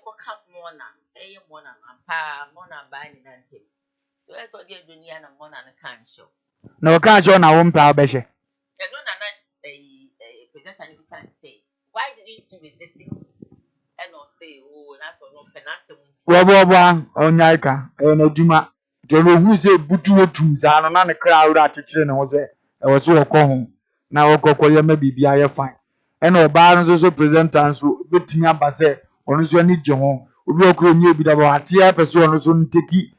ko cap mona eye mona ampa mona ba ni nante so eso odi adru ni na mona na kan show na o kan show na wo mpa obehye no na presenter ni bisan say why didn't you resist it and no say oh na so no penase wo onyaika na duma to no hu say butu otum sa no na ne kra awra atwetire ne ho say e wo so okọ ho na wo kokọ ye ma bibia ye fine ena oba no so presenter so betimi aba say onu so ani je ho obi okro nyi ebi da ba atia pese onu so nteki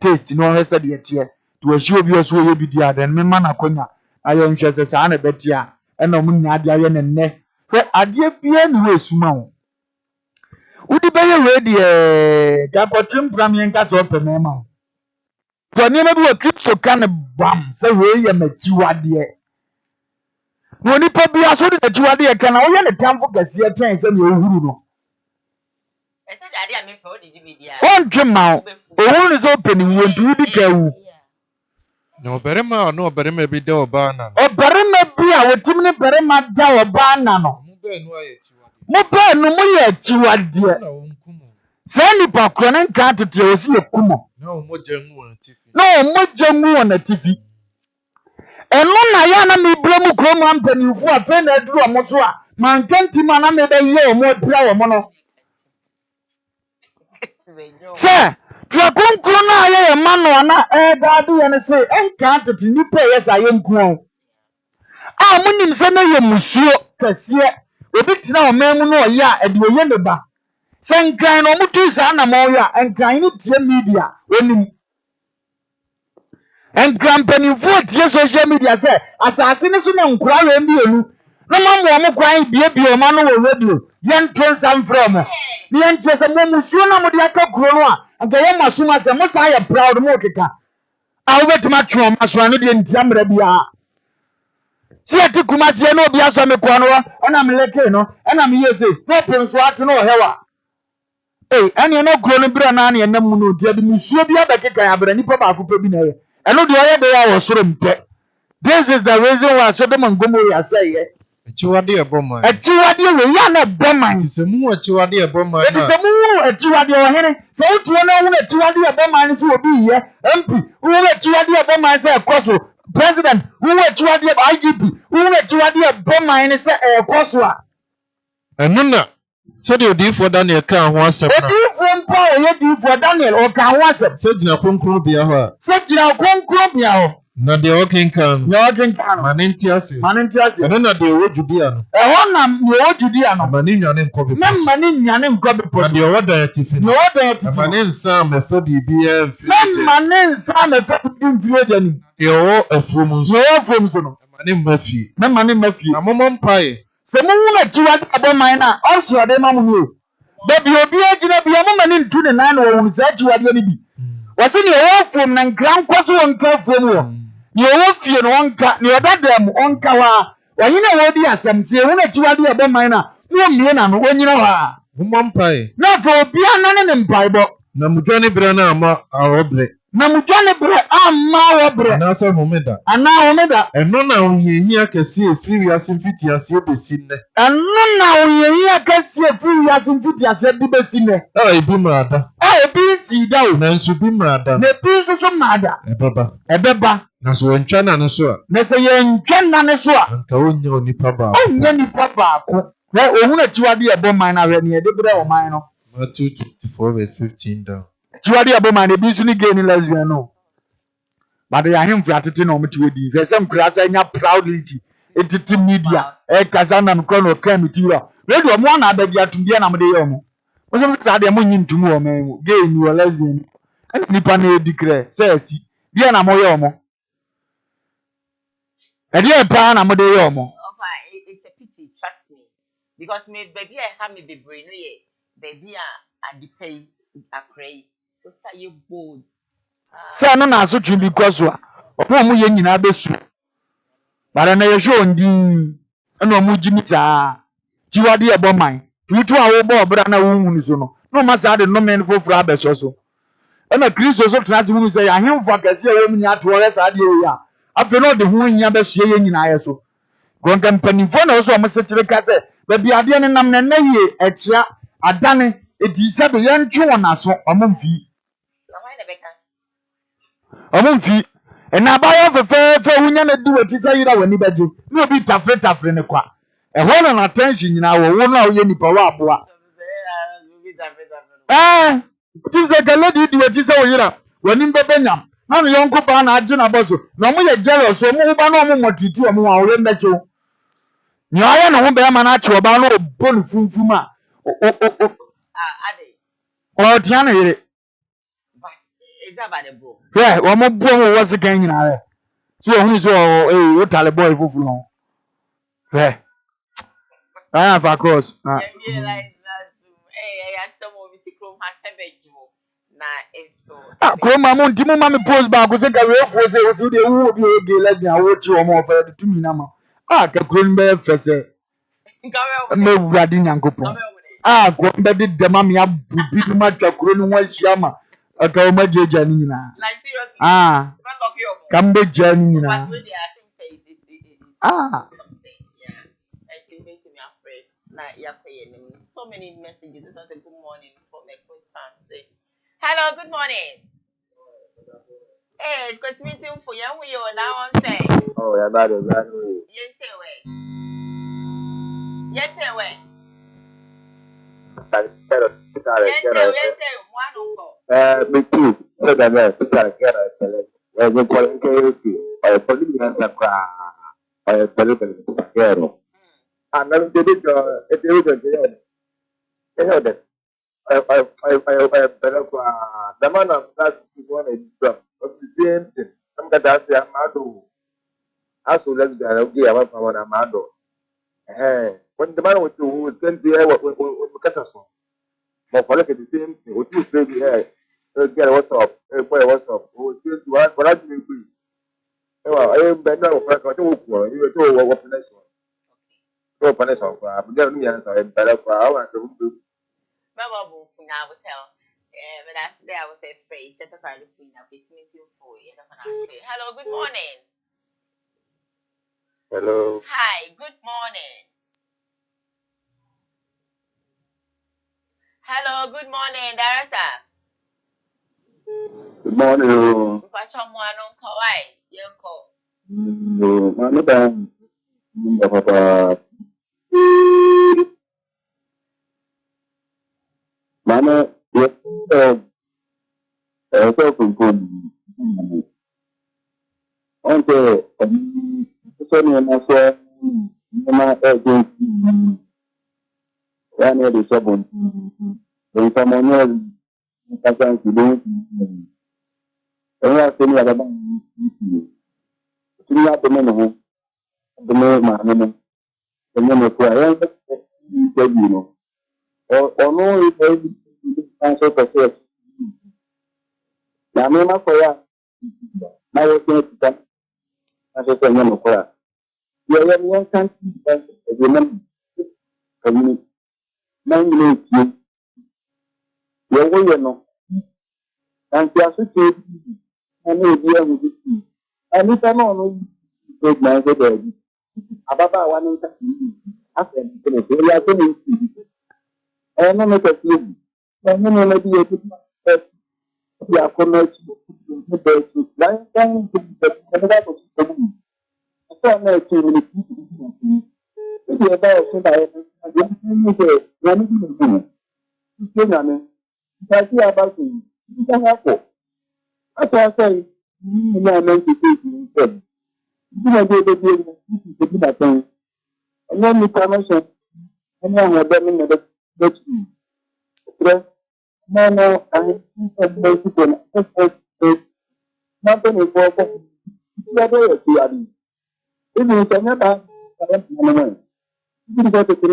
taste no he said ye to ahyi obi oso ye bi dia den me ma na konya ayo nhwese sa na betia ena omu nya ade aye ne nne hwe ade bia ni we suma ho udi be ye we de ga kotim pram yen ka so pe me ma to ni na bi wa crypto kan bam say we ye machiwade no ni pa bia so de machiwade kan na wo ye ne tamfo gase ten say me ohuru no I said ade am pe o de di dia on twema o ni so pe ni wo ntu di ka wu no berema bi de oba na o berema bi a wotim ne berema da oba na no mo ba nu mo ye chiwade se ni pa kro ne nka tete o si ekumo na o mo jamu na tifi eno na ya na me bremu kro mo ampanifu afa na aduru mo so a man kanti ma na me be ye o mo bra wo mo no se twakonkro na ye mano na daadu ye ne se enka tete ni pe ye sa ye nku o a munim se na ye musuo kase obi tina o memu no ya ede oye ne ba se nkran no mutu sa na mo ya nkran ni tie media onim and company vote yes social media say asase so na nkura we mbienu na mamu omo kwan bie o ma no wo radio yen tren sam from ni yen che se mo musuo na mo de aka kuro no a anka ye masuma se mo sa ya proud mo keka a wo betima twe o maso no de ntiamra bia si ati kuma si na obi aso me ko no na me leke no na me yese no penso ate no hewa ani no kuro no bra na na enam no dia de musuo bia bekeka ya bra nipa ba akopɛ bi na ye eno de oye de ya wo soro mpe. This is the reason why Sodom and Gomorrah say yeah. Achiwade eboma. Achiwade we ya na eboma. Se mu achiwade eboma. Se mu achiwade o hene. Se utu na wu achiwade eboma ni so obi ye. MP, wu achiwade eboma say ekoso. President, wu achiwade IGP, wu achiwade eboma ni say ekoso a. Enu na se de odifo Daniel kan ho asem na. Odifo mpa o ye odifo Daniel o kan ho asem. Se gina konkro bia ho a. Se gina konkro bia ho. Na de working can. Na working can. Manentiase. Eno na de wo Judea no. Na wo Judea no. Mani nyane nkobe. Na mani nyane nkobe po. Na de wo dietifi. Na wo dietifi. Mani nsa mefa bibia mfiri. Na mani nsa mefa bibia mfiri dani. De wo afumu nso. Na wo afumu so no. Mani mafi. Na mani mafi. Na momo mpae. Se mu na chiwade aboman na o chiwade mamu no. Baby obi agina bia mo mani ntu ne nan wo hu sa chiwade ni bi. Wase ne wo afumu na nkran kwaso wo nka afumu wo. Ni owo fie no onka ni odadam onka wa wanyina wo di asem se hu na chiwade aboman na wo mie na no wonyina wa mo mpae na fo obi anane ne mpaebo na mudwane bra na ama awobre na mudwane bra ama awobre na se homeda ana homeda eno na ohiehi akese efiri wiase mfiti ase obesi nne eno na ohiehi akese efiri wiase mfiti ase bibesi nne ebi mrada ebi si da o na nsu bi mrada na ebi so mrada ebeba na so ntwa na so a na se ye ntwa na so a nka onye onipa ba onye nipa ba ko na ohun na chiwade eboman na hwe ne ye de bra o man no Matthew 24:15 down chiwade aboman ebi so ni gay ni lesbian no but ya hemfu atete na omti wedi hwe sem krasa nya proudly etiti media kasa na mko no kan mitiwa radio mo na abagi atumbia na mde ye mo wo sem sa de mo nyi ntumu o man gay ni o lesbian ani nipa na edikre say asi bia na mo ye mo Ediye pa na mo de yo mo. It's a pity, trust me. Because me baby I have me be brain no ye. Baby I depay akray. So say you bold. Say no na so twi because wa. Omo mo ye nyina besu. Bara na ye show ndi. Eno mo gimi ta. Jiwade eboman. Tutu a wo bo bra na wo hunu so no. No ma sa de no men foforo abeso so. Ena Kristo so transi hunu say ahemfo akase a wo nya to wo sa de wo ya. Afi no de ho nya be so ye nyina ye so gonga mpanimfo na so mo setire ka se ba bia de ne nam na naye akia adane edi se be ye ntwe wona so omomfi ena ba yo fe hunya na di wati se yira wani baje ni obi tafre ne kwa e ho na attention nyina wo na wo ye nipa wa aboa tim se gale di wati se wo yira wani mbebenya na no yonko ba na age na boso na mo ye jealous o mo ba na mo motiti o mo wa ore mbecho ni aye na ho be ma na ache o ba na obonu funfum a ade o tia na yire but is that about the bro yeah o mo bo mo wo se kan nyina re so o hunu so o tale boy fufu no yeah fa course like that I some of it chrome has sebejo na eso Kroma mo ntimo ma me post ba ko se ka we fo se o se de wu obi ege la bia wo chi o mo fa de tumi na ma ka kron be fese me wurade nyankopon ko be de dema me abubi no ma twa kro no wa hia ma aka o ma jeja ni nyina like seriously kam be ja ni nyina so many messages. This was a good morning from a contact. Hello, good morning. Hey, it's meeting for you. We are now on say. Oh, yeah, bad. Me too. So that man, to try to get a select. Well, we're calling KUMAWOOD. Or a police answer cry. Or a police answer. And then they did if they would get I better the man of that is one of the same thing. I'm that that's the Amado. As soon as I don't give up on Amado. When the man with you who is going to be what cut us from. But for look at the same thing, what you say, get what's up, boy, what's up, who is going to ask what I do. I am better of a couple, you know what punishment. No punishment, but there are better for our Mama will now tell. But that's there I was afraid. Just a kind of queen of this meeting for you. Hello, good morning. Hello. Hi, good morning. Hello, good morning, Director. Good morning. Mama, yes, okay, sorry, I'm not sure. I'm not the seven. There's someone else I can't do. And I think I have the money. The name, my name, the name of where you know. Or no, if I answer for sure. Now, I'm not for ya. Now, I think that I just remember for ya. Yeah, one can't remember. Nine minutes, you're way, you know. And you are so cheap. I know you are with you. And if I know, take my good. Ababa one after we are going to. I know make a few. I know maybe a good we are connected to nine times the I know 2 minutes. If you are about to buy it, I see about you. You can have it. That's why I say, you know, I meant to take you. You know, they do that thing. And then you come and say, and then you're done in the no, I have basically nothing is working. If you can never, you go to the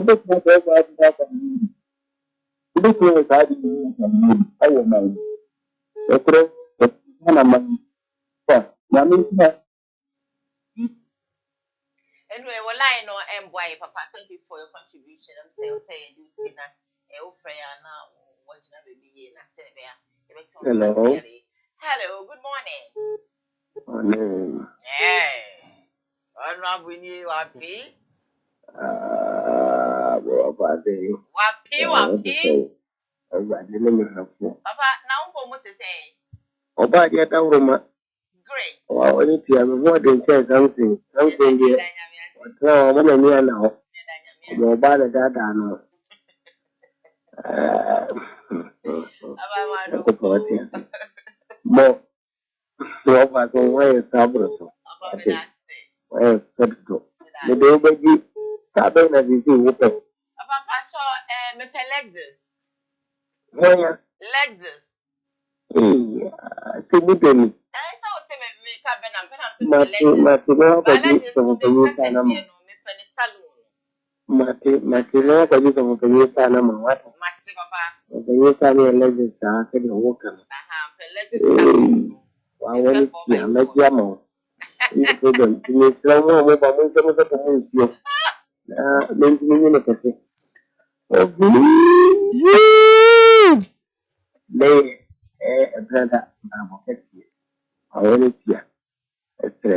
look my this way I will mind. Okay, Anyway, well, I know boy, Papa, thank you for your contribution. I'm saying, you see that, now, what you baby, and I said, hello. Hello, good morning. Morning. Hey, I'm not with you, Wapi. Wapi. Papa, now what to say? Oba dia ta uruma. Great. Wa wani tiya me mo den say something there. Wata mana ni ana ho. Mo ba da dada no. Mo so ba so wa sabro so. Wa sabro. Me do ba ji ka be na di wo pe. Papa so me Lexus. Moya. Lexus. Timideni. Mati no kwa jinsi mfanyia sana ma. Mati no kwa jinsi mfanyia sana ma watu. Mati papa. Mfanyia sana ya lezi saa kadi huoka. Wawani ya meji ama. Ini problem. Ini selama mo ba mo sama sa tumusyo. Na mengi ni kasi. Le brother na mo kasi. Awani pia.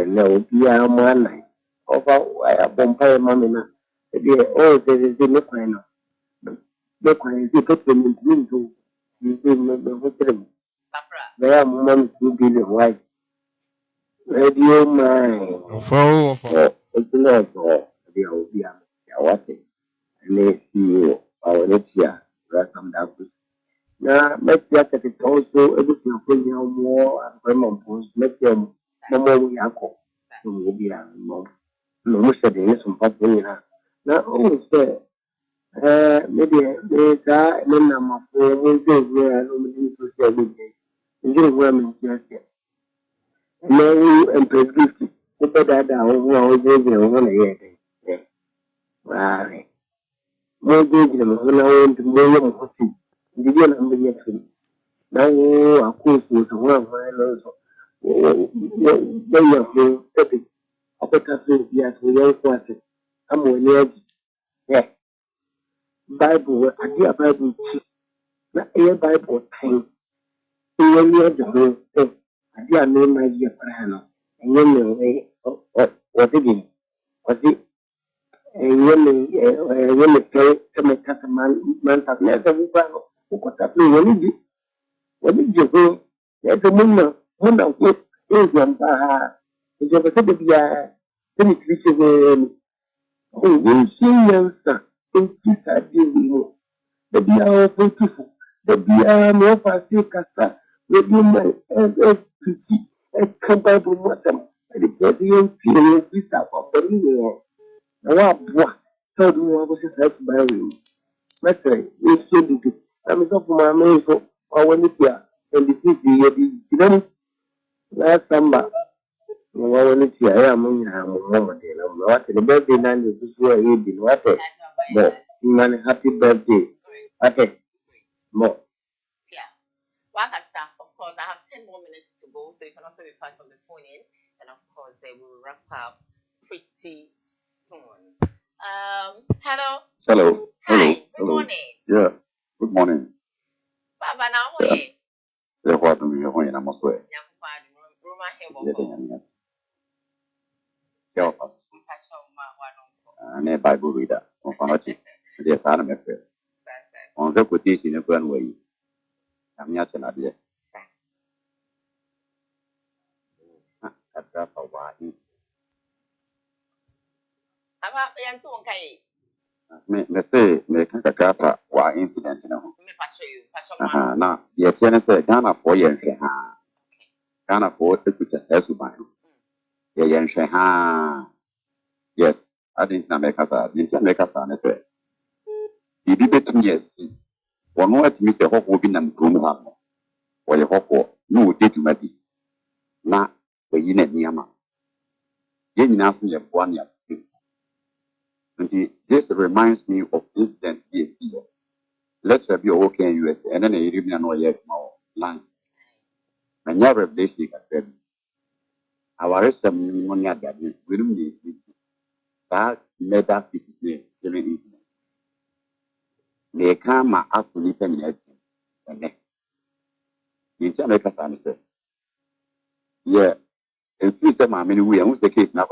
Na ubia mwana ofa ya bompa mama na ebe o ze ne kwa no ne kwa ze to to mintu me hotere na ya mama mtu bi le wai radio mai Ofo. o to dia ubia ya wate ne si awale pia rasam da ku na metia ka ti also ebu si ko nya mo an mo pos metia mo ya ko no bia no mo se de so pa na o se maybe me ka me na ma ko mo se we no me ni so se bi ngi we me ti ase No, and produce it better than all the right. No good, when I went to William Cotty. The year I'm being free. Now, of course, was one of my loves. They are for 30. I put up with the young person. I'm on the edge. Yeah. Bible, I dear Bible, not a Bible time. You near the whole thing. I dear name my dear Prano. And you know, what did he? Was it? And when the play to make us a man of less than Prano. What up, what did you do? There's a woman, one of which is one. It's a bit of the penetration. Oh, we'll see you, sir. Thank you, sir. The beer beautiful. The beer no fast casta. The beer pretty. A comparable water. And the Canadian feeling is up of the new. Now, what? So do you want to say by you? Master, we should do it. I'm so for my main so I want it here. And the city, you know, last summer. No one is here. I am in a moment. I'm not the birthday night is where you've been water. But, man, happy birthday. Okay. More. Yeah. Wakasta, of course, I have 10 more minutes to go, so you can also be part of the phone in, and of course, they will wrap up pretty soon. Hello. Hello. Hi. Good morning. Yeah. Good morning. Baba, now Yeah. Yeah. What do you want? I'm sorry. Yeah. I'm a Bible reader. On Fanachi. Yes, I'm a friend. On the quotation of one way. I'm not an idea. That's a while. About Yanson Kay. Me say, make a grappa while incident. Me patch you. Now, the tenant said, Ghana for years. Ghana for the picture as you buy. Yes, I didn't make us a didn't make us an essay. He did it to me, yes. One more to Mr. Hawk will be and groom her. Or your hawk, no, did you maybe. Now, the yin and Yama. Yin asked me a 1 year. And this reminds me of incident here. Let's be okay in US and then a European or yet more land. And never revelation can our rest of money at that we don't need that made that this is during they come up to listen yet and then in Jamaica San said, yeah, if you say my many we are the case now.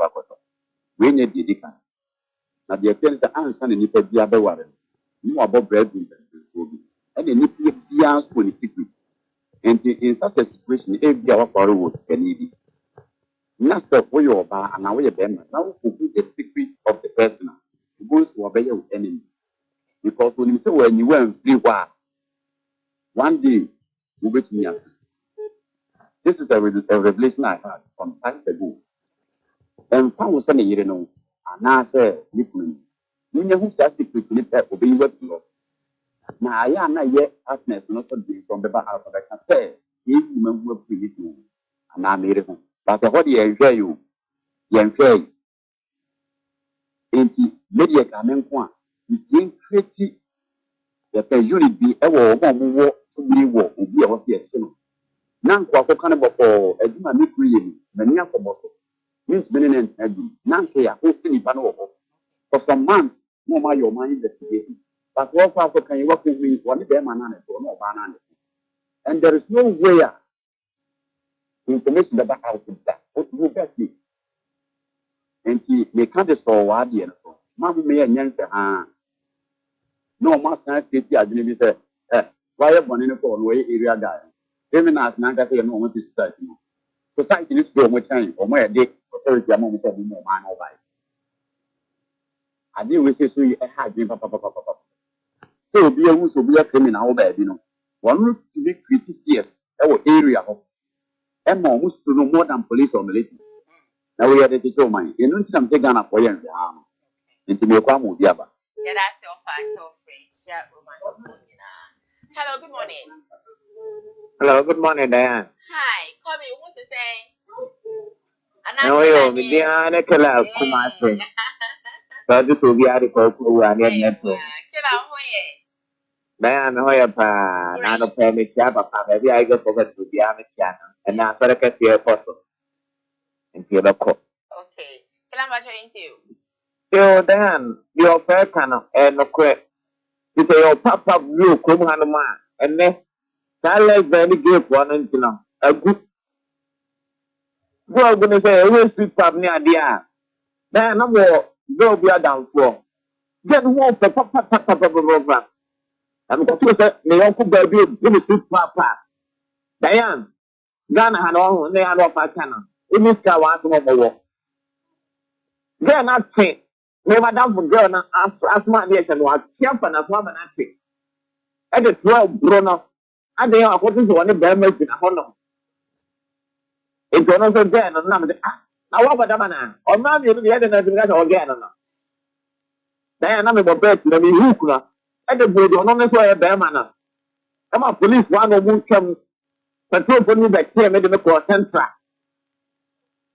We need the deacon. Now the attendants are understanding if the other one. You are about bread and the nipple beyond for secret. And in such a situation, if the other was can not stop where you are and away them now who put the secret of the person goes to obey your enemy. Because when you say when you went free one day you wait me up. This is a revelation I had some time ago. And found was funny, you know, and I said, Nippon, you know who's that secret to live that will be what you love. Now I am not yet asking not to be from the back of the can say, if you remember pretty and I made it. But what do you enjoy you? Enjoy. Enti media kamen kwa yin create the unit be e wo mo mi wo obi e wo se no na nkwa akọ kan bọkọ adwuma me create mani akọbọ so means many adu na nke ya ho sini ba no wo for some months no ma your mind investigation but what for kan you work with me one be man na so no ba na and there is no way information that out of that what you best be enti me kan de so wa de no Mamma may answer, no master city. I didn't say, why are one in a phone way area guy? Even as Nanga say, no one is society. Society is so much time or my dick or 30 moments of more man or by. I did wish you had been papa. So be a who will be a criminal bed, you know. One route to be critical years, our area of Emma almost to know more than police or military. Now we are the show mine. You know, some take on for you. Into me, come with Yaba. Yeah, that's your fast so free. Hello, good morning. Hello, good morning, Diane. Hi, Kobe, what to say? No, yo, me diana kala kumase. So this will be a call and network. Diana Hoya pa, Nano Penny Chapa, maybe I go forget to be a channel. And now for a cashier photo. And feel a call. Okay. Kila ambacho into. Yo, Dan, your fair cannon, and no credit. You say your papa blue, come Hanuma, and then that like very good one, and you know, a good. Well, going to say, we'll speak up near the air. Then no more, go be a down for. Get one for papa. I'm going to say, the uncle baby, give it to papa. Diane, Ghana had all, they had off our cannon. In this car, once more. They're not saying, never done for girl, as my nation was, careful as woman, I think. At the 12 grown up, and they are hoping to one of them in a honor. It's one of them, and none of the. Now, what about Damana? Or mammy, the other than the other again. They are not about bed, let me hook. At the board, on this way, a bear manner. Come on, police, one of whom come patrol for me that came in the court central.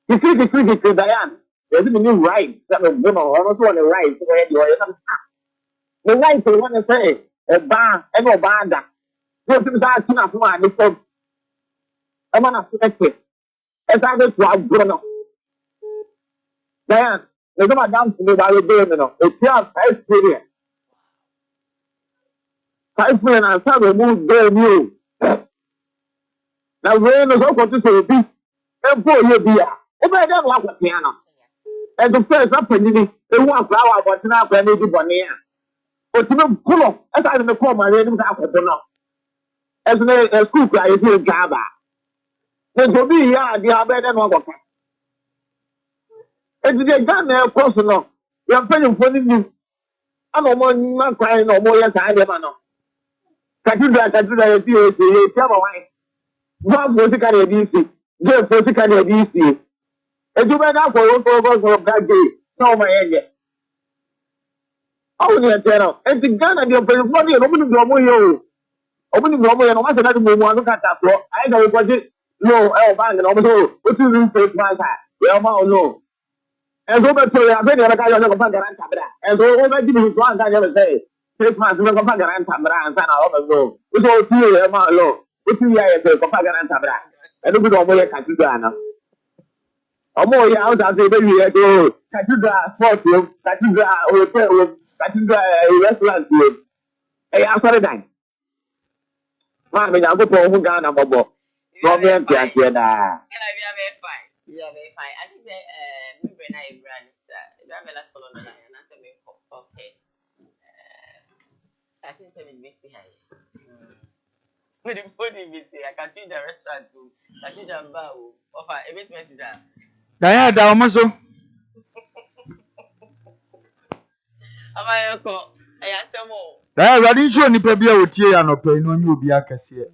You see the cricket to Diane. There's a new right. That was one of the right. The right to want to say, a bar, and no bar that. Go to the dark enough one, because I'm not affected. As I go to our brother. Diane, there's no down to me by the day, it's your 5 million. 5 million and some remove their new. Now, when the local to say this, and poor you be. If I don't want a piano. And the first opportunity, they want flower, but now I need to be near. But you know, pull up, as I in the corner, I didn't have to know. As a school cry, you feel Gaba. Then to be here, the other than one. And to get done there, personal. You're paying for you. I'm not crying no more. Yes, I never know. Cathedral, you tell my wife. One was a kind of DC. Just was a kind of DC. And you went out for that day. No, my end. Oh, yeah, tell. And the gun and your money and open the door. You open the door and once another move on. Look at that floor. I know what it. No, bang and over. What do you face my hat? Well, no. And go back to the Abedi, I got your Pagaran Tabra. And go over to the one I never say. Take my Pagaran Tabra and Sana over go. We go to you, Malo. What do you say, Pagaran Tabra? And look at all the Cathedral. A more out as a baby, I go. Cathedral, sports room, Cathedral, hotel room, Cathedral, restaurant room. Hey, I'm sorry, Dan. Mammy, I'll go for Ghana, Bobo. Problem, Jack, yeah. You are very fine. I think that we bring a brand. You have a last follow on and answer me. Okay. I think I'm in Misty High. With the food in Misty, I can choose the restaurant too. I choose the bar. Offer a bit message. Diana, da almost so. Am I uncle? I answer more. Diana, I didn't show any baby out here and no pay no new be a cassia.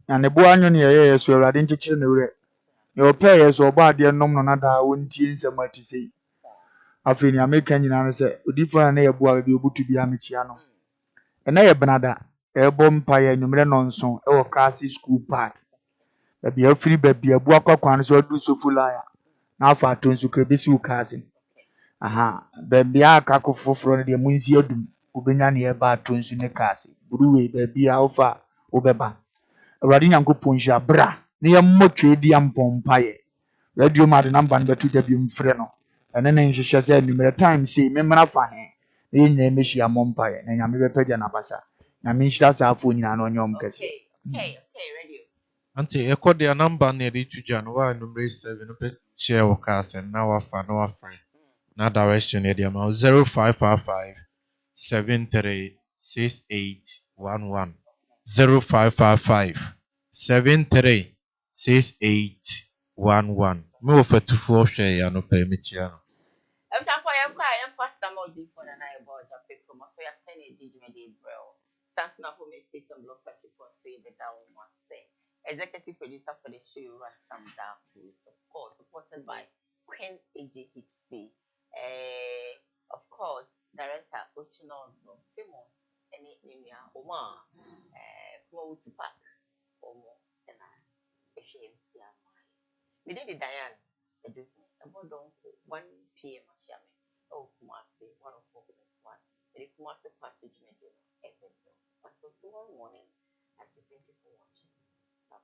And the boy on your ear, so I didn't chicken the red. Your players or bad dear no nada won't change so much to say. I feel you make any answer. Different air boy will be able to be a Michiano. And I banada, a bomb pie, number nonson, or Cassie school park. There be a free baby, a book of so do so full liar. Now for turns you could be so cousin. Aha, baby, I cackle for from the Munzio Dum, Ubina near bad turns in the castle. Brewe, baby, alpha, Obeba. Radina go punja bra, near Motre diam pompaye. Radio Martin and to the Freno. And then she said, numerous times, say, Memra Fanny. The name is your mumpire, and I'm a pedanabasa. I mean, that's our phone on your case. Okay, radio. Auntie, echo their number near the Jan, one number 7, share or cast, and now our fan or friend. Now direction near the amount 0555 736811. 0555 736811. Move for 2 share, no pay me. I'm time for your cry and pass them out for the night about your people. So you're sending a judgment in bro. That's not for me, state and block party for sway the down must say. Executive producer for the show was some down who's of course supported by Queen AJ Hipsy. Of course, director Ochinozo, famous any Nimia Oma, KUMAWOOD Park, Omo, and I, if you see me did Diane. About 1 p.m. Shame. Oh, Kumasi, 104.1. The Kumasi Passage Medium. Until tomorrow morning, I say thank you for watching. Bye.